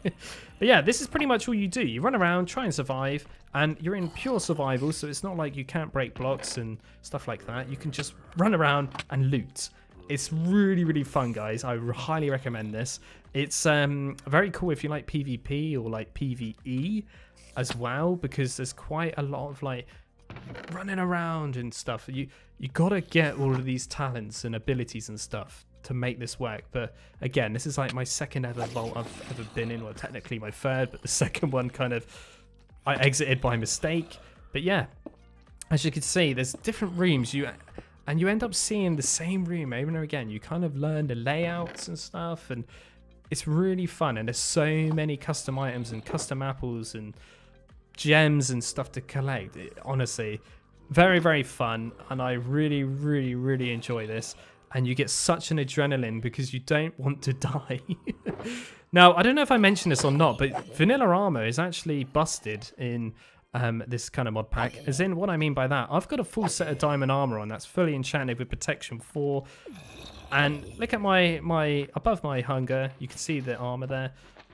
But yeah, this is pretty much all you do. You run around, try and survive, and you're in pure survival, so it's not like you can't break blocks and stuff like that. You can just run around and loot. It's really, really fun, guys. I highly recommend this. It's very cool if you like PvP or like PvE as well, because there's quite a lot of like running around and stuff. You gotta get all of these talents and abilities and stuff to make this work. But again, this is like my second ever vault I've ever been in. Well, technically my third, but the second one kind of I exited by mistake. But yeah, as you can see, there's different rooms. You end up seeing the same room over and over again. You kind of learn the layouts and stuff, and it's really fun. And there's so many custom items and custom apples and gems and stuff to collect. Honestly, very, very fun. And I really, really, really enjoy this. And you get such an adrenaline because you don't want to die. Now, I don't know if I mentioned this or not, but vanilla armor is actually busted in this kind of mod pack. As in, what I mean by that, I've got a full set of diamond armor on that's fully enchanted with protection 4. And look at my above my hunger, you can see the armor there.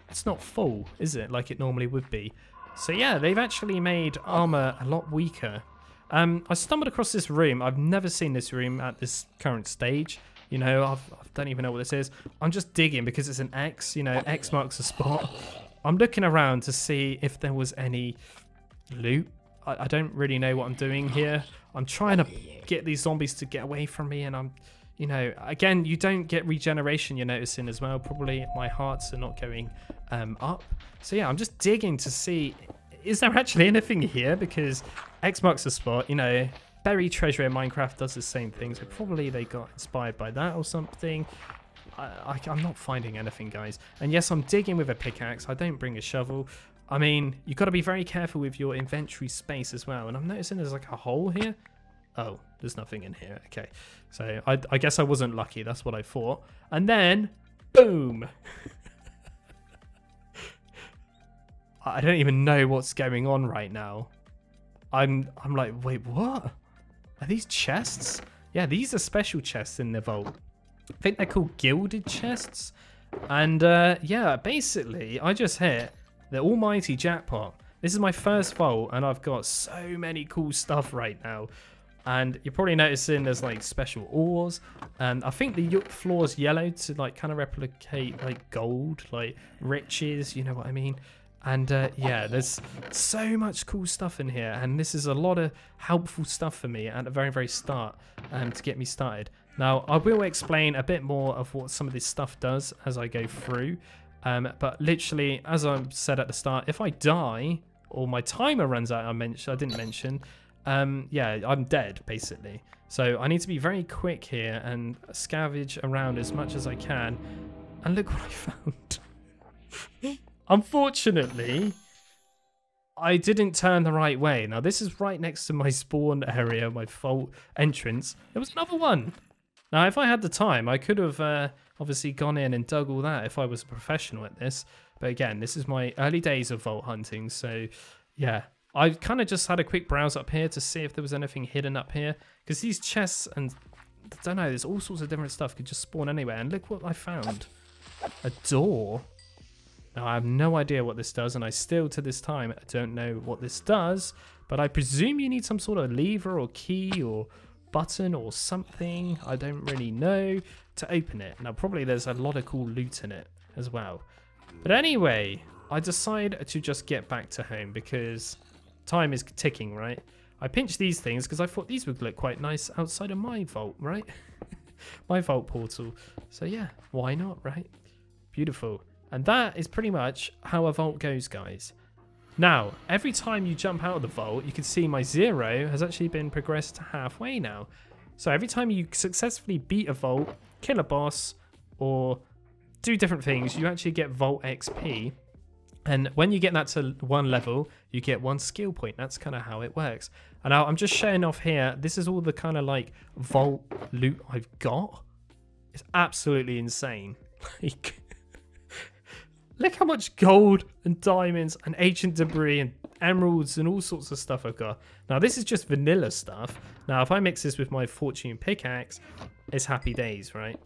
It's not full, is it? Like it normally would be. So yeah, they've actually made armor a lot weaker. I stumbled across this room. I've never seen this room at this current stage. You know, I don't even know what this is. I'm just digging because it's an X. You know, X marks the spot. I'm looking around to see if there was any loot. I don't really know what I'm doing here. I'm trying to get these zombies to get away from me, and I'm, you know, again, you don't get regeneration, you're noticing as well. Probably my hearts are not going up. So yeah, I'm just digging to see, is there actually anything here? Because X marks the spot, you know, buried treasure in Minecraft does the same thing. So probably they got inspired by that or something. I'm not finding anything, guys. And yes, I'm digging with a pickaxe. I don't bring a shovel. I mean, you've got to be very careful with your inventory space as well. And I'm noticing there's like a hole here. Oh, there's nothing in here. Okay. So I guess I wasn't lucky. That's what I thought. And then, boom. I don't even know what's going on right now. I'm like, wait, what? Are these chests? Yeah, these are special chests in the vault. I think they're called gilded chests. And yeah, basically, I just hit the almighty jackpot. This is my first vault, and I've got so many cool stuff right now. And you're probably noticing there's like special ores. And I think the floor's yellow to like kind of replicate like gold, like riches, you know what I mean? And yeah, there's so much cool stuff in here, and this is a lot of helpful stuff for me at the very, very start to get me started. Now, I will explain a bit more of what some of this stuff does as I go through, but literally, as I said at the start, if I die or my timer runs out, I didn't mention, yeah, I'm dead, basically. So I need to be very quick here and scavenge around as much as I can, and look what I found. Unfortunately, I didn't turn the right way. Now, this is right next to my spawn area, my vault entrance. There was another one. Now, if I had the time, I could have obviously gone in and dug all that if I was a professional at this. But again, this is my early days of vault hunting. So, yeah, I kind of just had a quick browse up here to see if there was anything hidden up here. Because these chests and don't know, there's all sorts of different stuff. Could just spawn anywhere. And look what I found. A door. Now, I have no idea what this does, and I still, to this time, don't know what this does. But I presume you need some sort of lever or key or button or something, I don't really know, to open it. Now, probably there's a lot of cool loot in it as well. But anyway, I decide to just get back to home because time is ticking, right? I pinched these things because I thought these would look quite nice outside of my vault, right? My vault portal. So yeah, why not, right? Beautiful. And that is pretty much how a vault goes, guys. Now, every time you jump out of the vault, you can see my 0 has actually been progressed to halfway now. So every time you successfully beat a vault, kill a boss, or do different things, you actually get vault XP. And when you get that to 1 level, you get 1 skill point. That's kind of how it works. And now I'm just showing off here. This is all the kind of like vault loot I've got. It's absolutely insane. Like, look how much gold and diamonds and ancient debris and emeralds and all sorts of stuff I've got. Now, this is just vanilla stuff. Now, if I mix this with my fortune pickaxe, it's happy days, right?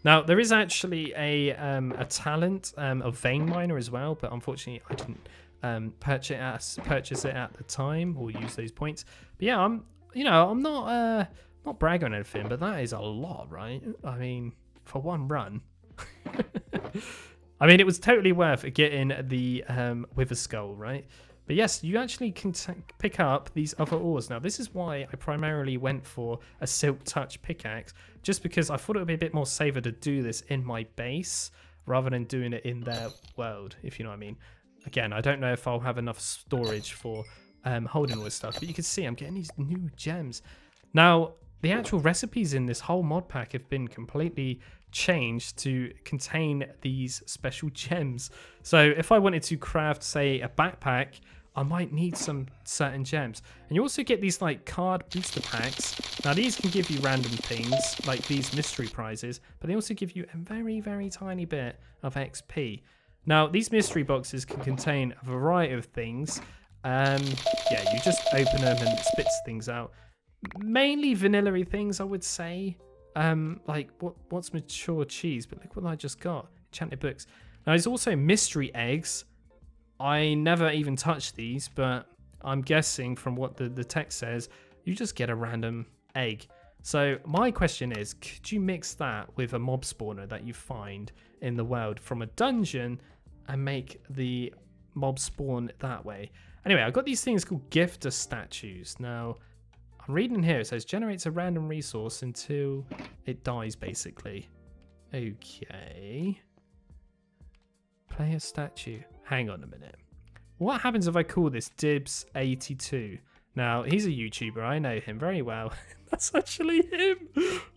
Now, there is actually a talent of vein miner as well, but unfortunately, I didn't purchase it at the time or use those points. But yeah, I'm not bragging on anything, but that is a lot, right? I mean, for one run. I mean, it was totally worth getting the Wither Skull, right? But yes, you actually can pick up these other ores. Now, this is why I primarily went for a Silk Touch pickaxe, just because I thought it would be a bit more safer to do this in my base rather than doing it in their world, if you know what I mean. Again, I don't know if I'll have enough storage for holding all this stuff, but you can see I'm getting these new gems. Now, the actual recipes in this whole mod pack have been completely changed to contain these special gems. So if I wanted to craft, say, a backpack, I might need some certain gems. And you also get these like card booster packs. Now these can give you random things like these mystery prizes, but they also give you a very, very tiny bit of XP. Now these mystery boxes can contain a variety of things. Yeah, you just open them and it spits things out. Mainly vanilla-y things, I would say. Like what's mature cheese? But look what I just got. Enchanted books. Now there's also mystery eggs. I never even touched these, but I'm guessing from what the text says, you just get a random egg. So my question is, could you mix that with a mob spawner that you find in the world from a dungeon and make the mob spawn that way? Anyway, I've got these things called gifter statues. Now, I'm reading here, it says generates a random resource until it dies, basically. Okay. Play a statue. Hang on a minute. What happens if I call this Dibs82? Now, he's a YouTuber. I know him very well. That's actually him.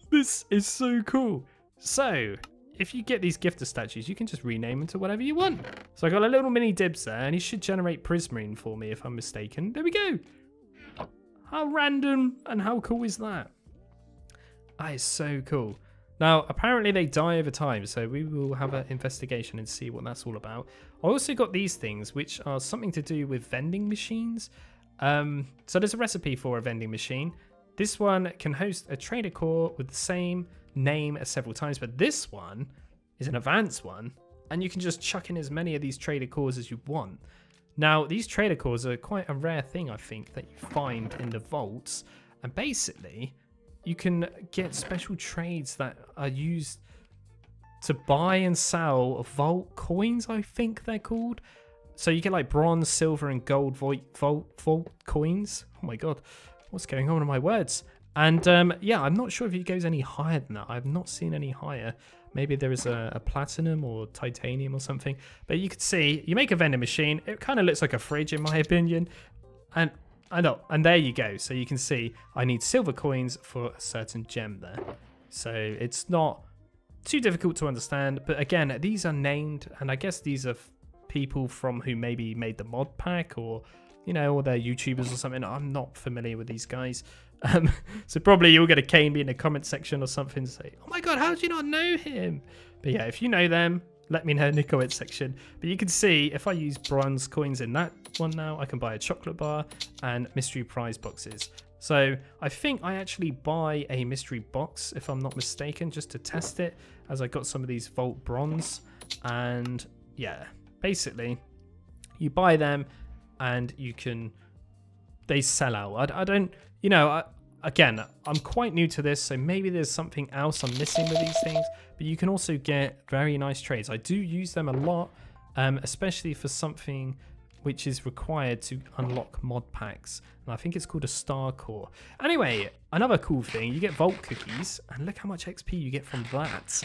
This is so cool. So, if you get these gifter statues, you can just rename them to whatever you want. So I got a little mini Dibs there, and he should generate Prismarine for me if I'm mistaken. There we go. How random and how cool is that? That is so cool. Now, apparently they die over time, so we will have an investigation and see what that's all about. I also got these things, which are something to do with vending machines. So there's a recipe for a vending machine. This one can host a trader core with the same name as several times, but this one is an advanced one, and you can just chuck in as many of these trader cores as you want. Now, these trader cores are quite a rare thing, I think, that you find in the vaults, and basically you can get special trades that are used to buy and sell vault coins, I think they're called. So you get like bronze, silver, and gold vault coins. Oh my god, what's going on with my words? And yeah, I'm not sure if it goes any higher than that. I've not seen any higher. Maybe there is a platinum or titanium or something. But you can see, you make a vending machine. It kind of looks like a fridge in my opinion. And I know, and there you go. So you can see I need silver coins for a certain gem there. So it's not too difficult to understand. But again, these are named, and I guess these are people from who maybe made the mod pack, or you know, or they're YouTubers or something. I'm not familiar with these guys. So probably you'll get a cane me in the comment section or something, say, oh my god, how do you not know him? But yeah, if you know them, let me know in the comment section. But you can see if I use bronze coins in that one now, I can buy a chocolate bar and mystery prize boxes. So I think I actually buy a mystery box, if I'm not mistaken, just to test it, as I got some of these Vault Bronze. And yeah, basically you buy them and they sell out. I don't, again, I'm quite new to this, so maybe there's something else I'm missing with these things, but you can also get very nice trades. I do use them a lot, especially for something which is required to unlock mod packs. And I think it's called a Star Core. Anyway, another cool thing, you get Vault Cookies, and look how much XP you get from that.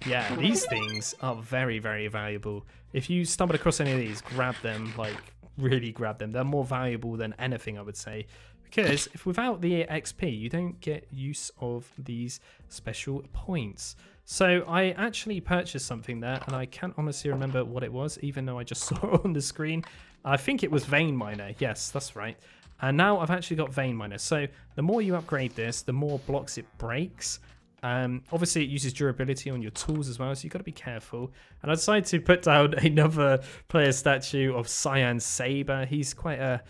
Yeah, these things are very, very valuable. If you stumble across any of these, grab them, like really grab them. They're more valuable than anything, I would say. Because if without the XP, you don't get use of these special points. So I actually purchased something there, and I can't honestly remember what it was, even though I just saw it on the screen. I think it was Vein Miner. Yes, that's right. And now I've actually got Vein Miner. So the more you upgrade this, the more blocks it breaks. Obviously, it uses durability on your tools as well, so you've got to be careful. And I decided to put down another player statue of Cyan Saber. He's quite a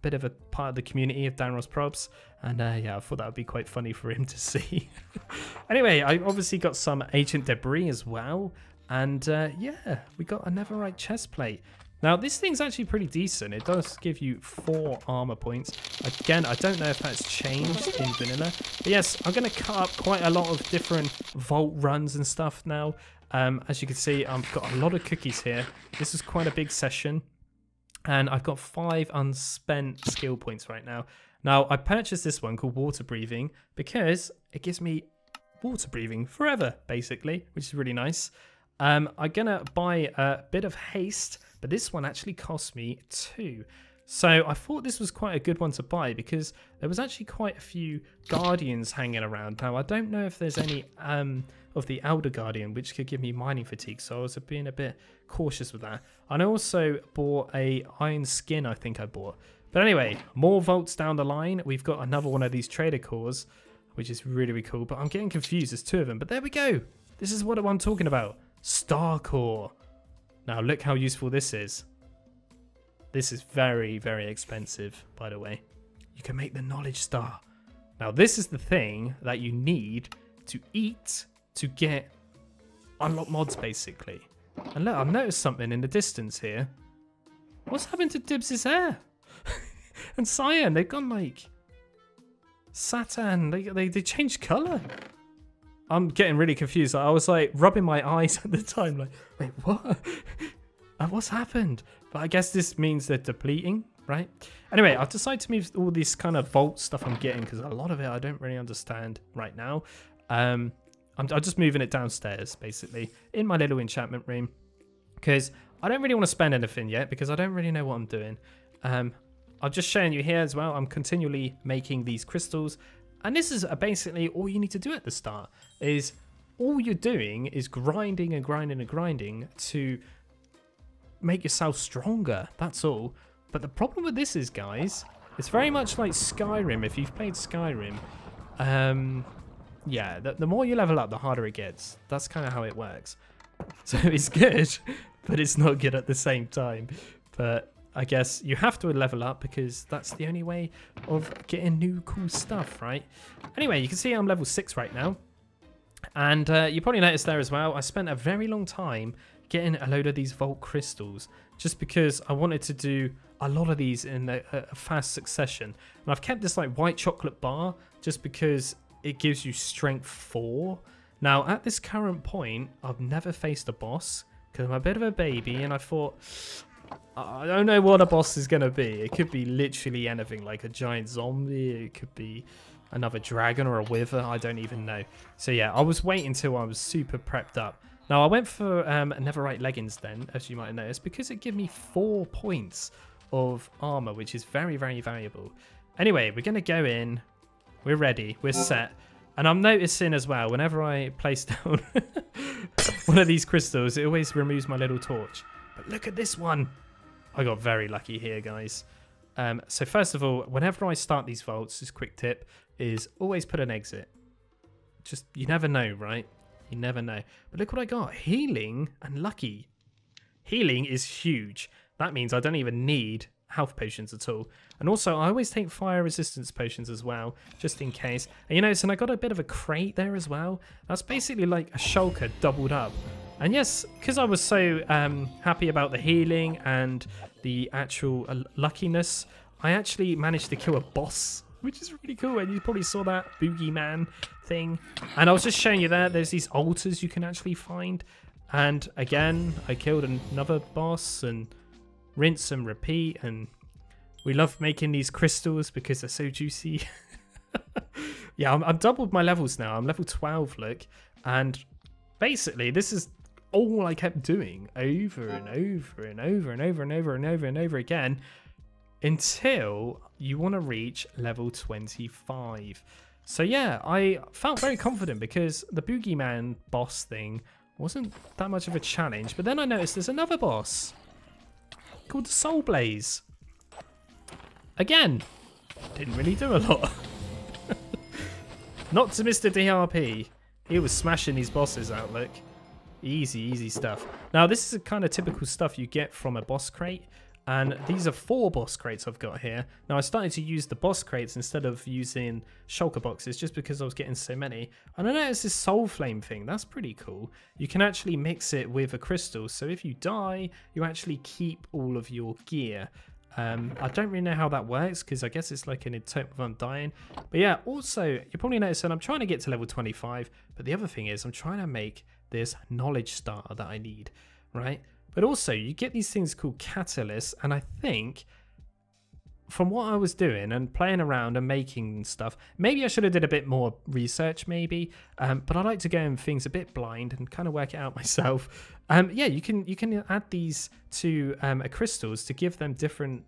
bit of a part of the community of Danros Probs. And yeah, I thought that would be quite funny for him to see. Anyway, I obviously got some Ancient Debris as well. And yeah, we got a Netherite chest plate. Now, this thing's actually pretty decent. It does give you 4 armor points. Again, I don't know if that's changed in vanilla. But yes, I'm going to cut up quite a lot of different vault runs and stuff now. As you can see, I've got a lot of cookies here. This is quite a big session. And I've got 5 unspent skill points right now. Now, I purchased this one called Water Breathing because it gives me water breathing forever, basically, which is really nice. I'm going to buy a bit of haste, but this one actually cost me 2. So I thought this was quite a good one to buy because there was actually quite a few Guardians hanging around. Now, I don't know if there's any of the Elder Guardian, which could give me mining fatigue, so I was being a bit cautious with that. And I also bought a Iron Skin, I think I bought. But anyway, more vaults down the line. We've got another one of these Trader Cores, which is really, really cool. But I'm getting confused. There's 2 of them. But there we go. This is what I'm talking about. Star Core. Now look how useful this is. This is very, very expensive, by the way. You can make the Knowledge Star. Now this is the thing that you need to eat to get unlock mods, basically. And look, I've noticed something in the distance here. What's happened to Dibs' hair? And Cyan, they've gone like Satan. They changed colour. I'm getting really confused. I was like rubbing my eyes at the time, like, wait, what? What's happened? But I guess this means they're depleting, right? Anyway, I've decided to move all this kind of vault stuff I'm getting because a lot of it I don't really understand right now. I'm just moving it downstairs, basically, in my little enchantment room because I don't really want to spend anything yet because I don't really know what I'm doing. I'm just showing you here as well. I'm continually making these crystals. And this is basically all you need to do at the start, is all you're doing is grinding and grinding and grinding to make yourself stronger. That's all. But the problem with this is, guys, it's very much like Skyrim. If you've played Skyrim, yeah, the more you level up, the harder it gets. That's kind of how it works. So it's good, but it's not good at the same time. But I guess you have to level up because that's the only way of getting new cool stuff, right? Anyway, you can see I'm level 6 right now. And you probably noticed there as well, I spent a very long time getting a load of these Vault Crystals just because I wanted to do a lot of these in a fast succession. And I've kept this like white chocolate bar just because it gives you strength 4. Now, at this current point, I've never faced a boss because I'm a bit of a baby and I thought, I don't know what a boss is going to be. It could be literally anything, like a giant zombie. It could be another dragon or a wither. I don't even know. So yeah, I was waiting until I was super prepped up. Now, I went for Netherite leggings then, as you might have noticed, because it gave me 4 points of armor, which is very, very valuable. Anyway, we're going to go in. We're ready. We're set. And I'm noticing as well, whenever I place down one of these crystals, it always removes my little torch. But look at this one. I got very lucky here, guys. So first of all, whenever I start these vaults, this quick tip is always put an exit. Just, you never know, right? You never know. But look what I got. Healing and lucky. Healing is huge. That means I don't even need health potions at all. And also, I always take fire resistance potions as well, just in case. And you notice, and I got a bit of a crate there as well. That's basically like a shulker doubled up. And yes, because I was so happy about the healing and the actual luckiness, I actually managed to kill a boss, which is really cool. And you probably saw that boogeyman thing. And I was just showing you there's these altars you can actually find. And again, I killed another boss, and rinse and repeat. And we love making these crystals because they're so juicy. Yeah, I'm doubled my levels now. I'm level 12, look. And basically, this is all I kept doing over and over and over and over and over and over and over again until you want to reach level 25. So yeah, I felt very confident because the boogeyman boss thing wasn't that much of a challenge. But then I noticed there's another boss called the Soul Blaze. Again, didn't really do a lot. Not to Mr. DRP. He was smashing these bosses out, look. Easy, easy stuff. Now, this is the kind of typical stuff you get from a boss crate. And these are 4 boss crates I've got here. Now, I started to use the boss crates instead of using shulker boxes just because I was getting so many. And I noticed this soul flame thing. That's pretty cool. You can actually mix it with a crystal. So if you die, you actually keep all of your gear. I don't really know how that works because I guess it's like an totem of undying. But yeah, also, you probably noticed that I'm trying to get to level 25. But the other thing is I'm trying to make this knowledge starter that I need, right? But also, you get these things called catalysts, and I think from what I was doing and playing around and making stuff, maybe I should have did a bit more research, maybe. But I like to go in things a bit blind and kind of work it out myself. Yeah, you can add these to crystals to give them different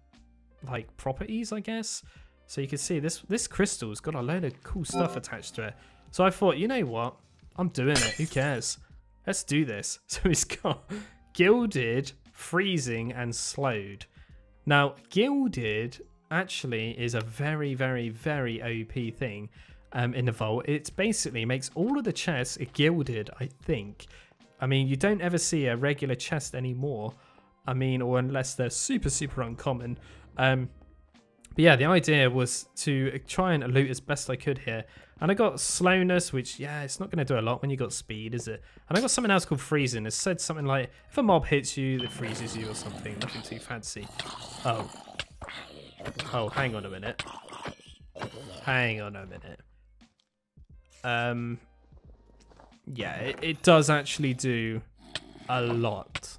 like properties, I guess. So you can see this crystal's got a load of cool stuff attached to it. So I thought, you know what? I'm doing it. Who cares? Let's do this. So it's got Gilded, Freezing, and Slowed. Now, Gilded actually is a very, very, very OP thing in the vault. It basically makes all of the chests gilded, I think. I mean, you don't ever see a regular chest anymore. I mean, or unless they're super, super uncommon. But yeah, the idea was to try and loot as best I could here. And I got slowness, which, yeah, it's not going to do a lot when you got speed, is it? And I got something else called freezing. It said something like, if a mob hits you, it freezes you or something. Nothing too fancy. Oh. Oh, hang on a minute. Hang on a minute. Yeah, it does actually do a lot.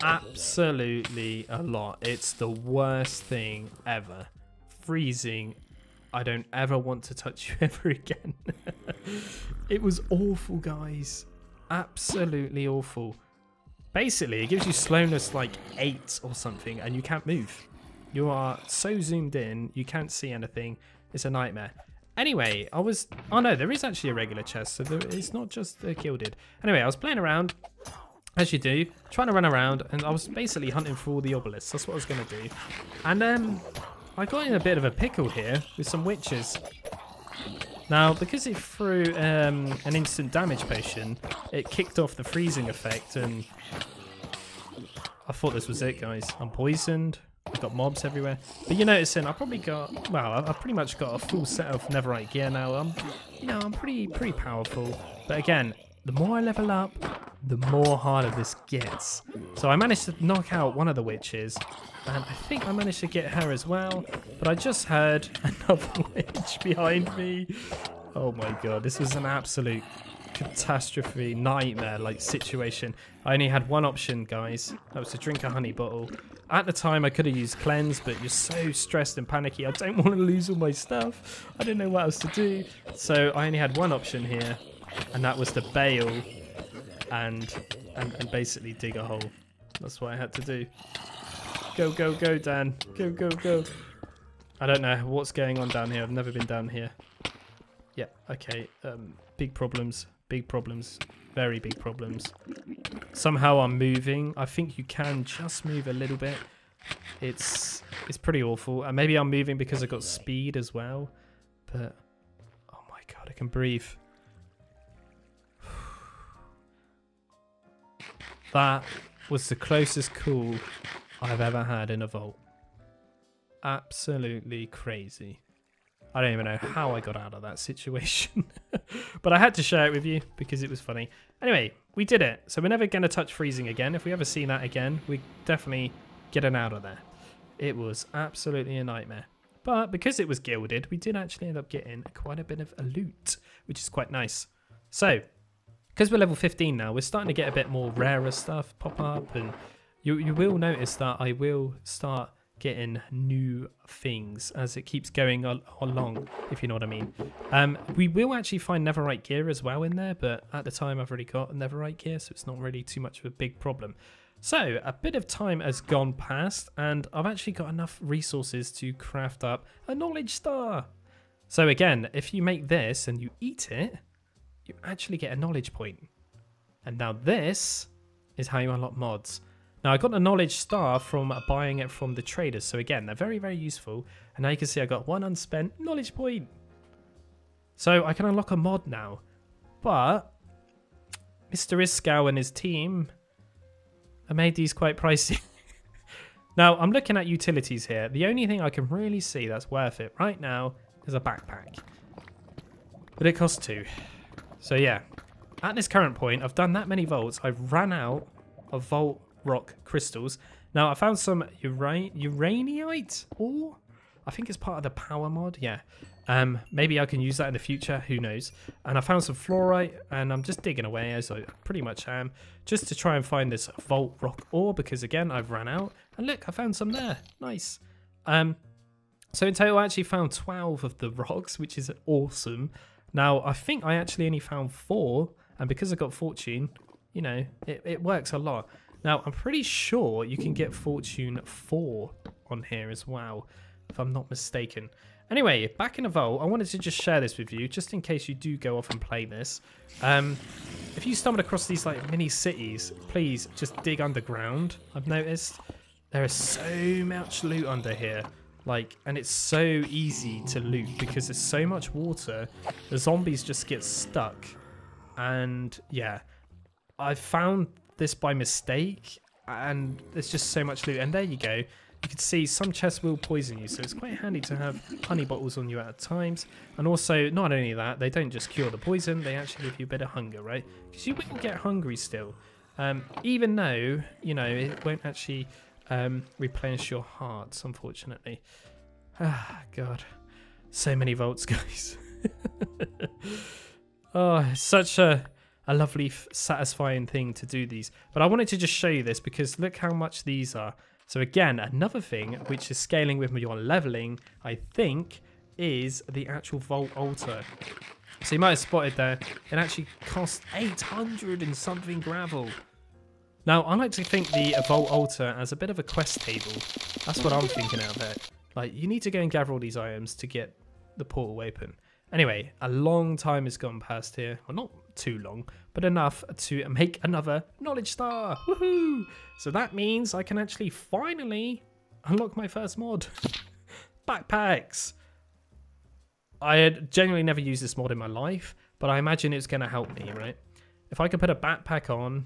Absolutely a lot. It's the worst thing ever. Freezing. I don't ever want to touch you ever again. It was awful, guys. Absolutely awful. Basically, it gives you slowness like 8 or something, and you can't move. You are so zoomed in, you can't see anything. It's a nightmare. Anyway, I was... Oh no, there is actually a regular chest, so it's not just gilded. Anyway, I was playing around, as you do, trying to run around, and I was basically hunting for all the obelisks. That's what I was going to do. And I got in a bit of a pickle here with some witches. Now, because it threw an instant damage potion, it kicked off the freezing effect, and I thought this was it, guys. I'm poisoned. I've got mobs everywhere. But you're noticing I probably got, well, I've pretty much got a full set of netherite gear now. I'm pretty powerful. But again, the more I level up, the more harder this gets. So I managed to knock out one of the witches, and I think I managed to get her as well. But I just heard another witch behind me. Oh my god, this was an absolute catastrophe, nightmare-like situation. I only had one option, guys. That was to drink a honey bottle. At the time, I could have used cleanse, but you're so stressed and panicky. I don't want to lose all my stuff. I didn't know what else to do. So I only had one option here, and that was to bail and basically dig a hole. That's what I had to do. Go, go, go, Dan. Go, go, go. I don't know what's going on down here. I've never been down here. Yeah, okay. Big problems. Big problems. Very big problems. Somehow I'm moving. I think you can just move a little bit. It's pretty awful. And maybe I'm moving because I got speed as well. But, oh my god, I can breathe. That was the closest call I've ever had in a vault. absolutely crazy. I don't even know how I got out of that situation. But I had to share it with you because it was funny. Anyway, we did it. So we're never going to touch freezing again. If we ever see that again, we definitely getting out of there. It was absolutely a nightmare. But because it was gilded, we did actually end up getting quite a bit of a loot, which is quite nice. So, because we're level 15 now, we're starting to get a bit more rarer stuff pop up. And you will notice that I will start getting new things as it keeps going along, if you know what I mean. We will actually find netherite gear as well in there, but at the time I've already got netherite gear, so it's not really too much of a big problem. So a bit of time has gone past, and I've actually got enough resources to craft up a knowledge star. So again, if you make this and you eat it, you actually get a knowledge point. And now this is how you unlock mods. Now, I got a knowledge star from buying it from the traders. So again, they're very, very useful. And now you can see I got 1 unspent knowledge point. So I can unlock a mod now. But Mr. Iskow and his team have made these quite pricey. Now, I'm looking at utilities here. The only thing I can really see that's worth it right now is a backpack. But it costs 2. So yeah, at this current point, I've done that many vaults. I've ran out of vault rock crystals. Now I found some uraninite ore. I think it's part of the power mod. Yeah. Maybe I can use that in the future. Who knows? And I found some fluorite, and I'm just digging away as I pretty much am, just to try and find this vault rock ore because again I've ran out. And look, I found some there. Nice. So in total I actually found 12 of the rocks, which is awesome. Now I think I actually only found 4, and because I got fortune, you know, it works a lot. Now, I'm pretty sure you can get Fortune 4 on here as well, if I'm not mistaken. Anyway, back in the vault, I wanted to just share this with you, just in case you do go off and play this. If you stumbled across these like mini cities, please just dig underground. I've noticed there is so much loot under here. Like, and it's so easy to loot because there's so much water. The zombies just get stuck. And yeah, I found this by mistake, and there's just so much loot. And there you go, you can see some chests will poison you, so it's quite handy to have honey bottles on you at times. And also, not only that, they don't just cure the poison, they actually give you a bit of hunger, right? Because you will get hungry still, even though, you know, it won't actually replenish your hearts, unfortunately. Ah, God, so many vaults, guys. Oh, it's such a lovely, satisfying thing to do these. But I wanted to just show you this because look how much these are. So again, another thing which is scaling with your leveling, I think, is the actual vault altar. So you might have spotted there, it actually costs 800 and something gravel. Now, I like to think the vault altar as a bit of a quest table. That's what I'm thinking out there. Like, you need to go and gather all these items to get the portal open. Anyway, a long time has gone past here. Well, not too long, but enough to make another knowledge star. Woohoo! So that means I can actually finally unlock my first mod. Backpacks. I had genuinely never used this mod in my life, but I imagine it's going to help me, right? If I can put a backpack on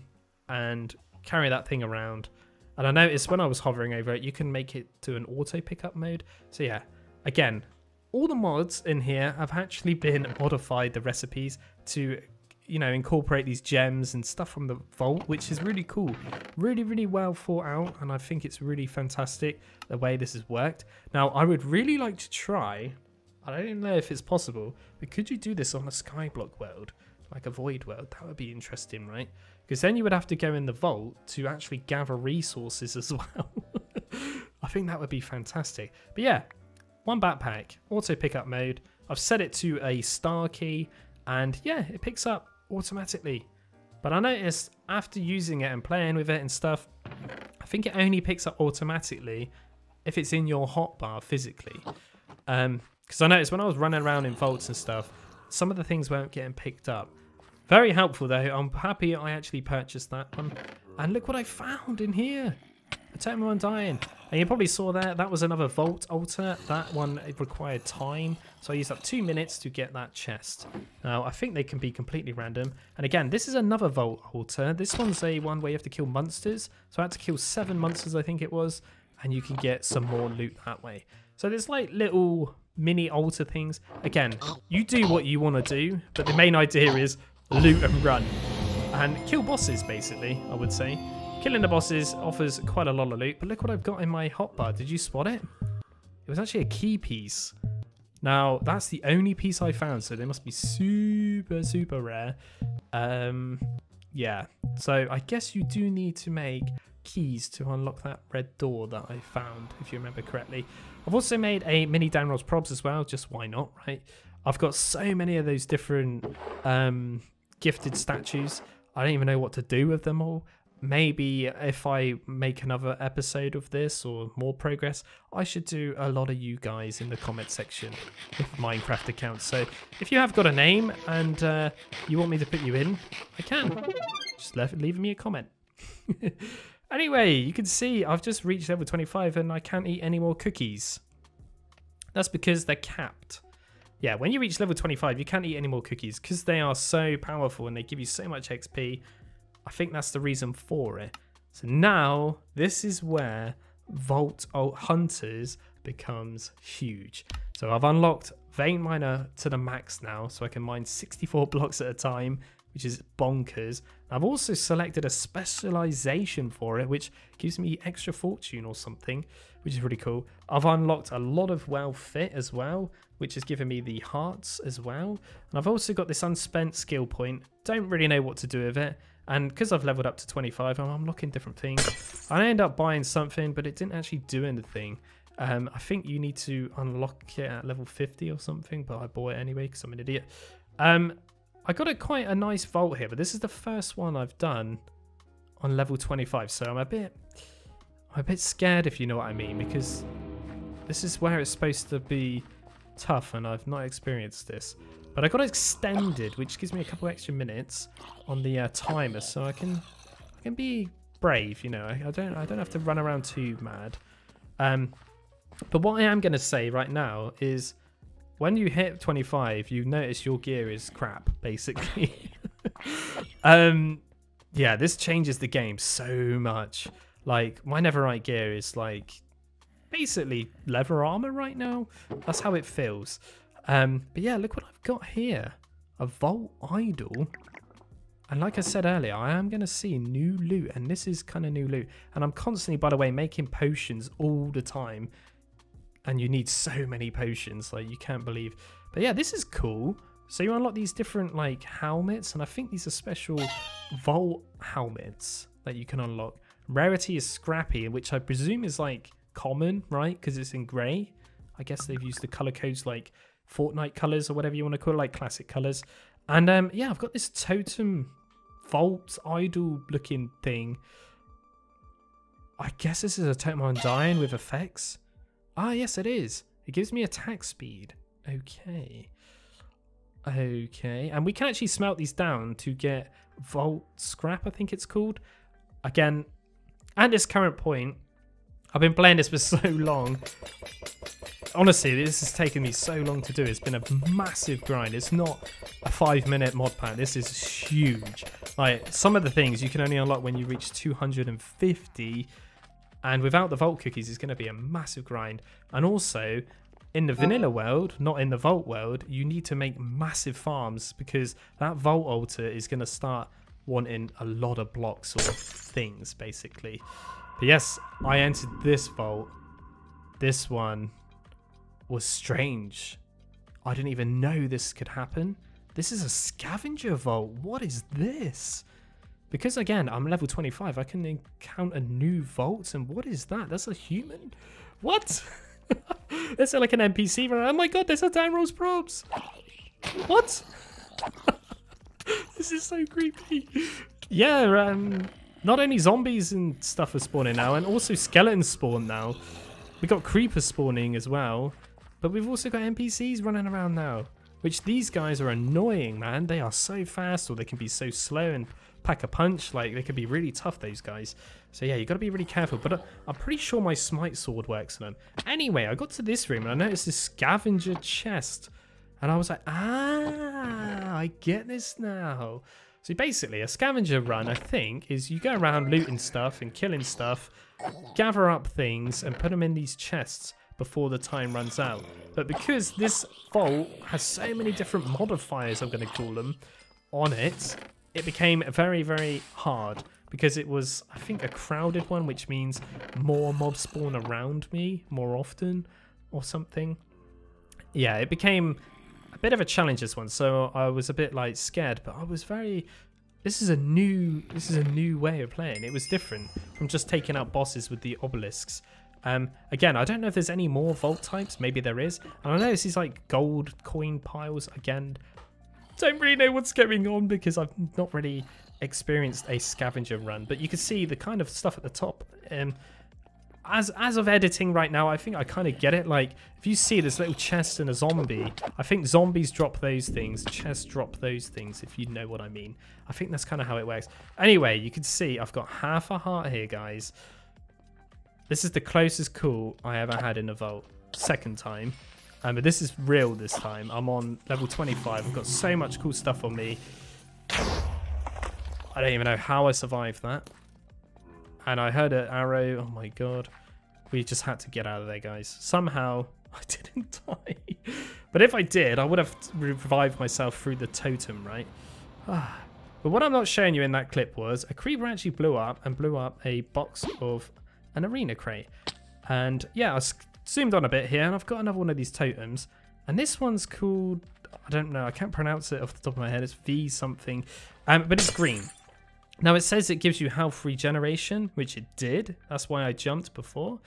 and carry that thing around. And I noticed when I was hovering over it, you can make it to an auto pickup mode. So yeah, again, all the mods in here have actually been modified, the recipes, to, you know, incorporate these gems and stuff from the vault, which is really cool. Really, really well thought out, and I think it's really fantastic the way this has worked. Now, I would really like to try, I don't even know if it's possible, but could you do this on a Skyblock world? Like a void world? That would be interesting, right? Because then you would have to go in the vault to actually gather resources as well. I think that would be fantastic. But yeah, one backpack, auto pickup mode. I've set it to a star key, and yeah, it picks up automatically. But I noticed after using it and playing with it and stuff, I think it only picks up automatically if it's in your hotbar physically. Because I noticed when I was running around in vaults and stuff, some of the things weren't getting picked up. Very helpful though. I'm happy I actually purchased that one. And look what I found in here. A Totem Undying. And you probably saw that was another vault altar. That one, it required time. So I used up 2 minutes to get that chest. Now, I think they can be completely random. And again, this is another vault altar. This one's a one where you have to kill monsters. So I had to kill 7 monsters, I think it was. And you can get some more loot that way. So there's like little mini altar things. Again, you do what you want to do, but the main idea is loot and run. And kill bosses, basically, I would say. Killing the bosses offers quite a lot of loot, but look what I've got in my hotbar. Did you spot it? It was actually a key piece. Now, that's the only piece I found, so they must be super, super rare. Yeah, so I guess you do need to make keys to unlock that red door that I found, if you remember correctly. I've also made a mini Danros Probs as well, just why not, right? I've got so many of those different gifted statues. I don't even know what to do with them all. Maybe if I make another episode of this or more progress, I should do a lot of you guys in the comment section with Minecraft accounts. So if you have got a name and you want me to put you in, I can. Just leave me a comment. Anyway, you can see I've just reached level 25 and I can't eat any more cookies. That's because they're capped. Yeah, when you reach level 25, you can't eat any more cookies because they are so powerful and they give you so much XP. I think that's the reason for it. So now, this is where Vault Hunters becomes huge. So I've unlocked Vein Miner to the max now, so I can mine 64 blocks at a time, which is bonkers. I've also selected a specialization for it, which gives me extra fortune or something, which is really cool. I've unlocked a lot of well fit as well, which has given me the hearts as well. And I've also got this unspent skill point. Don't really know what to do with it. And because I've leveled up to 25, I'm unlocking different things. I ended up buying something, but it didn't actually do anything. I think you need to unlock it at level 50 or something, but I bought it anyway because I'm an idiot. I got quite a nice vault here, but this is the first one I've done on level 25. So I'm a bit scared, if you know what I mean, because this is where it's supposed to be tough, and I've not experienced this. But I got it extended, which gives me a couple extra minutes on the timer, so I can be brave. You know, I don't have to run around too mad. But what I am going to say right now is, when you hit 25, you notice your gear is crap, basically. Yeah, this changes the game so much. Like, my Netherite gear is like basically leather armor right now. That's how it feels. But yeah, look what I've got here. A Vault Idol. And like I said earlier, I am going to see new loot. And this is kind of new loot. And I'm constantly, by the way, making potions all the time. And you need so many potions, like you can't believe. But yeah, this is cool. So you unlock these different like helmets. And I think these are special Vault helmets that you can unlock. Rarity is Scrappy, which I presume is like common, right? Because it's in grey. I guess they've used the color codes like Fortnite colors or whatever you want to call it, like classic colors. And yeah, I've got this totem Vault Idol looking thing. I guess this is a totem undying with effects. Ah, yes, it is. It gives me attack speed. Okay. Okay. And we can actually smelt these down to get Vault Scrap, I think it's called. Again, at this current point, I've been playing this for so long. Honestly, this has taken me so long to do. It's been a massive grind. It's not a 5-minute mod pack. This is huge. Like, some of the things you can only unlock when you reach 250. And without the Vault cookies, it's going to be a massive grind. And also, in the vanilla world, not in the Vault world, you need to make massive farms because that Vault altar is going to start wanting a lot of blocks or things, basically. But yes, I entered this vault. This one was strange. I didn't even know this could happen. This is a scavenger vault. What is this? Because again, I'm level 25, I can encounter new vaults. And what is that? That's a human? What? That's like an NPC. Oh my god, there's a Danros Probs. What? This is so creepy. Yeah, not only zombies and stuff are spawning now, and also skeletons spawn now. We got creepers spawning as well. But we've also got NPCs running around now. Which these guys are annoying, man. They are so fast, or they can be so slow and pack a punch. Like, they can be really tough, those guys. So yeah, you got to be really careful. But I'm pretty sure my smite sword works on them. Anyway, I got to this room and I noticed this scavenger chest. And I was like, ah, I get this now. So basically, a scavenger run, I think, is you go around looting stuff and killing stuff, gather up things and put them in these chests. before the time runs out. But because this vault has so many different modifiers, I'm going to call them, on it, it became very, very hard. Because it was, I think, a crowded one, which means more mobs spawn around me more often or something. Yeah, it became a bit of a challenge, this one. So I was a bit like scared, but I was very... This is a new way of playing. It was different from just taking out bosses with the obelisks. Again, I don't know if there's any more vault types. Maybe there is. And I notice these like gold coin piles again. Don't really know what's going on because I've not really experienced a scavenger run, but you can see the kind of stuff at the top. As of editing right now, I think I kind of get it. Like, if you see this little chest and a zombie, I think zombies drop those things, chests drop those things, if you know what I mean. I think that's kind of how it works. Anyway, you can see I've got half a heart here, guys. This is the closest cool I ever had in a vault. Second time. But this is real this time. I'm on level 25. I've got so much cool stuff on me. I don't even know how I survived that. And I heard an arrow. Oh my god. We just had to get out of there, guys. Somehow, I didn't die. But if I did, I would have revived myself through the totem, right? But what I'm not showing you in that clip was a creeper actually blew up a box of an arena crate. And yeah, I zoomed on a bit here, and I've got another one of these totems. And this one's called... I don't know. I can't pronounce it off the top of my head. It's V something. But it's green. Now, it says it gives you health regeneration, which it did. That's why I jumped before.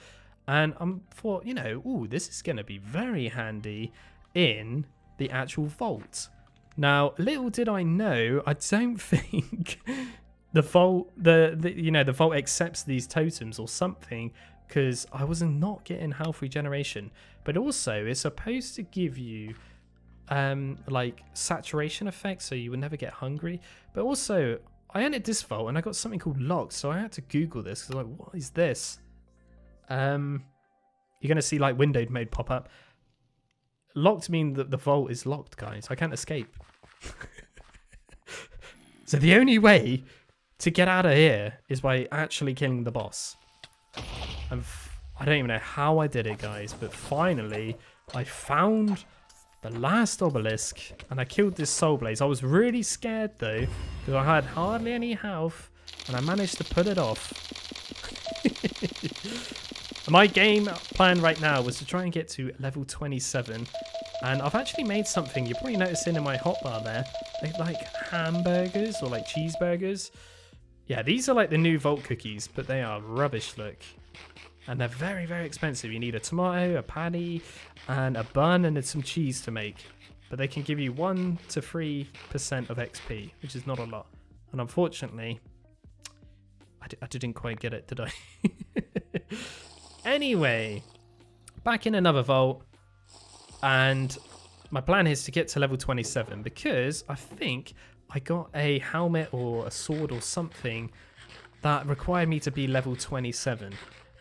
And I thought, you know, ooh, this is going to be very handy in the actual vault. Now, little did I know, I don't think the vault, the vault accepts these totems or something, because I was not getting health regeneration. But also, it's supposed to give you like saturation effect, so you would never get hungry. But also, I entered this vault and I got something called locked, so I had to Google this because I'm like, what is this? You're gonna see like windowed mode pop up. Locked mean that the vault is locked, guys. I can't escape. So the only way to get out of here is by actually killing the boss. I don't even know how I did it, guys, but finally I found the last obelisk, and I killed this soul blaze. I was really scared though, because I had hardly any health, and I managed to pull it off. My game plan right now was to try and get to level 27, and I've actually made something you're probably noticing in my hotbar there. They like hamburgers or like cheeseburgers. Yeah, these are like the new vault cookies, but they are rubbish, look. And they're very, very expensive. You need a tomato, a patty, and a bun, and some cheese to make. But they can give you 1 to 3% of XP, which is not a lot. And unfortunately, I didn't quite get it, did I? Anyway, back in another vault. And my plan is to get to level 27, because I think I got a helmet or a sword or something that required me to be level 27.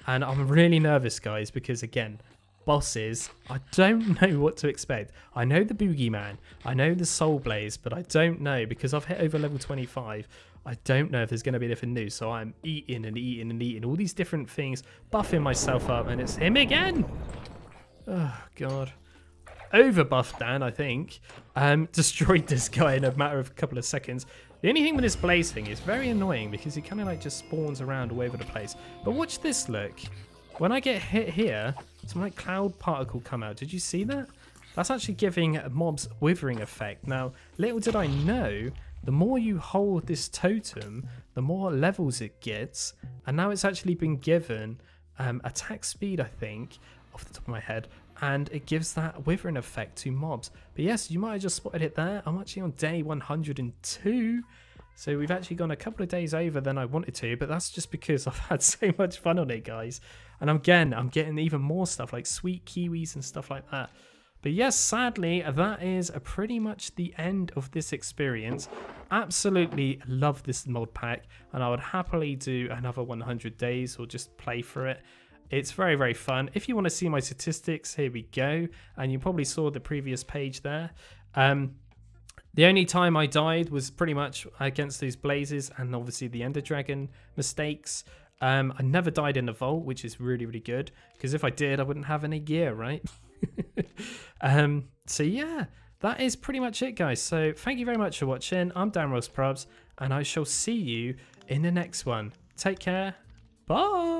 And I'm really nervous, guys, because again, bosses, I don't know what to expect. I know the boogeyman, I know the soul blaze, but I don't know, because I've hit over level 25. I don't know if there's going to be anything new, so I'm eating and eating and eating all these different things, buffing myself up, and it's him again. Oh god. Overbuffed Dan, I think. Destroyed this guy in a matter of a couple of seconds. The only thing with this blaze thing is very annoying, because he kind of like just spawns around all over the place. But watch this, look. When I get hit here, some like cloud particle come out. Did you see that? That's actually giving mobs withering effect. Now, little did I know, the more you hold this totem, the more levels it gets. And now it's actually been given attack speed, I think, off the top of my head. And it gives that withering effect to mobs. But yes, you might have just spotted it there. I'm actually on day 102. So we've actually gone a couple of days over than I wanted to. But that's just because I've had so much fun on it, guys. And again, I'm getting even more stuff like sweet kiwis and stuff like that. But yes, sadly, that is pretty much the end of this experience. Absolutely love this mod pack. And I would happily do another 100 days or just play for it. It's very, very fun. If you want to see my statistics, here we go. And you probably saw the previous page there. The only time I died was pretty much against these blazes and obviously the Ender Dragon mistakes. I never died in the vault, which is really, really good. Because if I did, I wouldn't have any gear, right? So yeah, that is pretty much it, guys. So thank you very much for watching. I'm Dan Ross Probs, and I shall see you in the next one. Take care. Bye.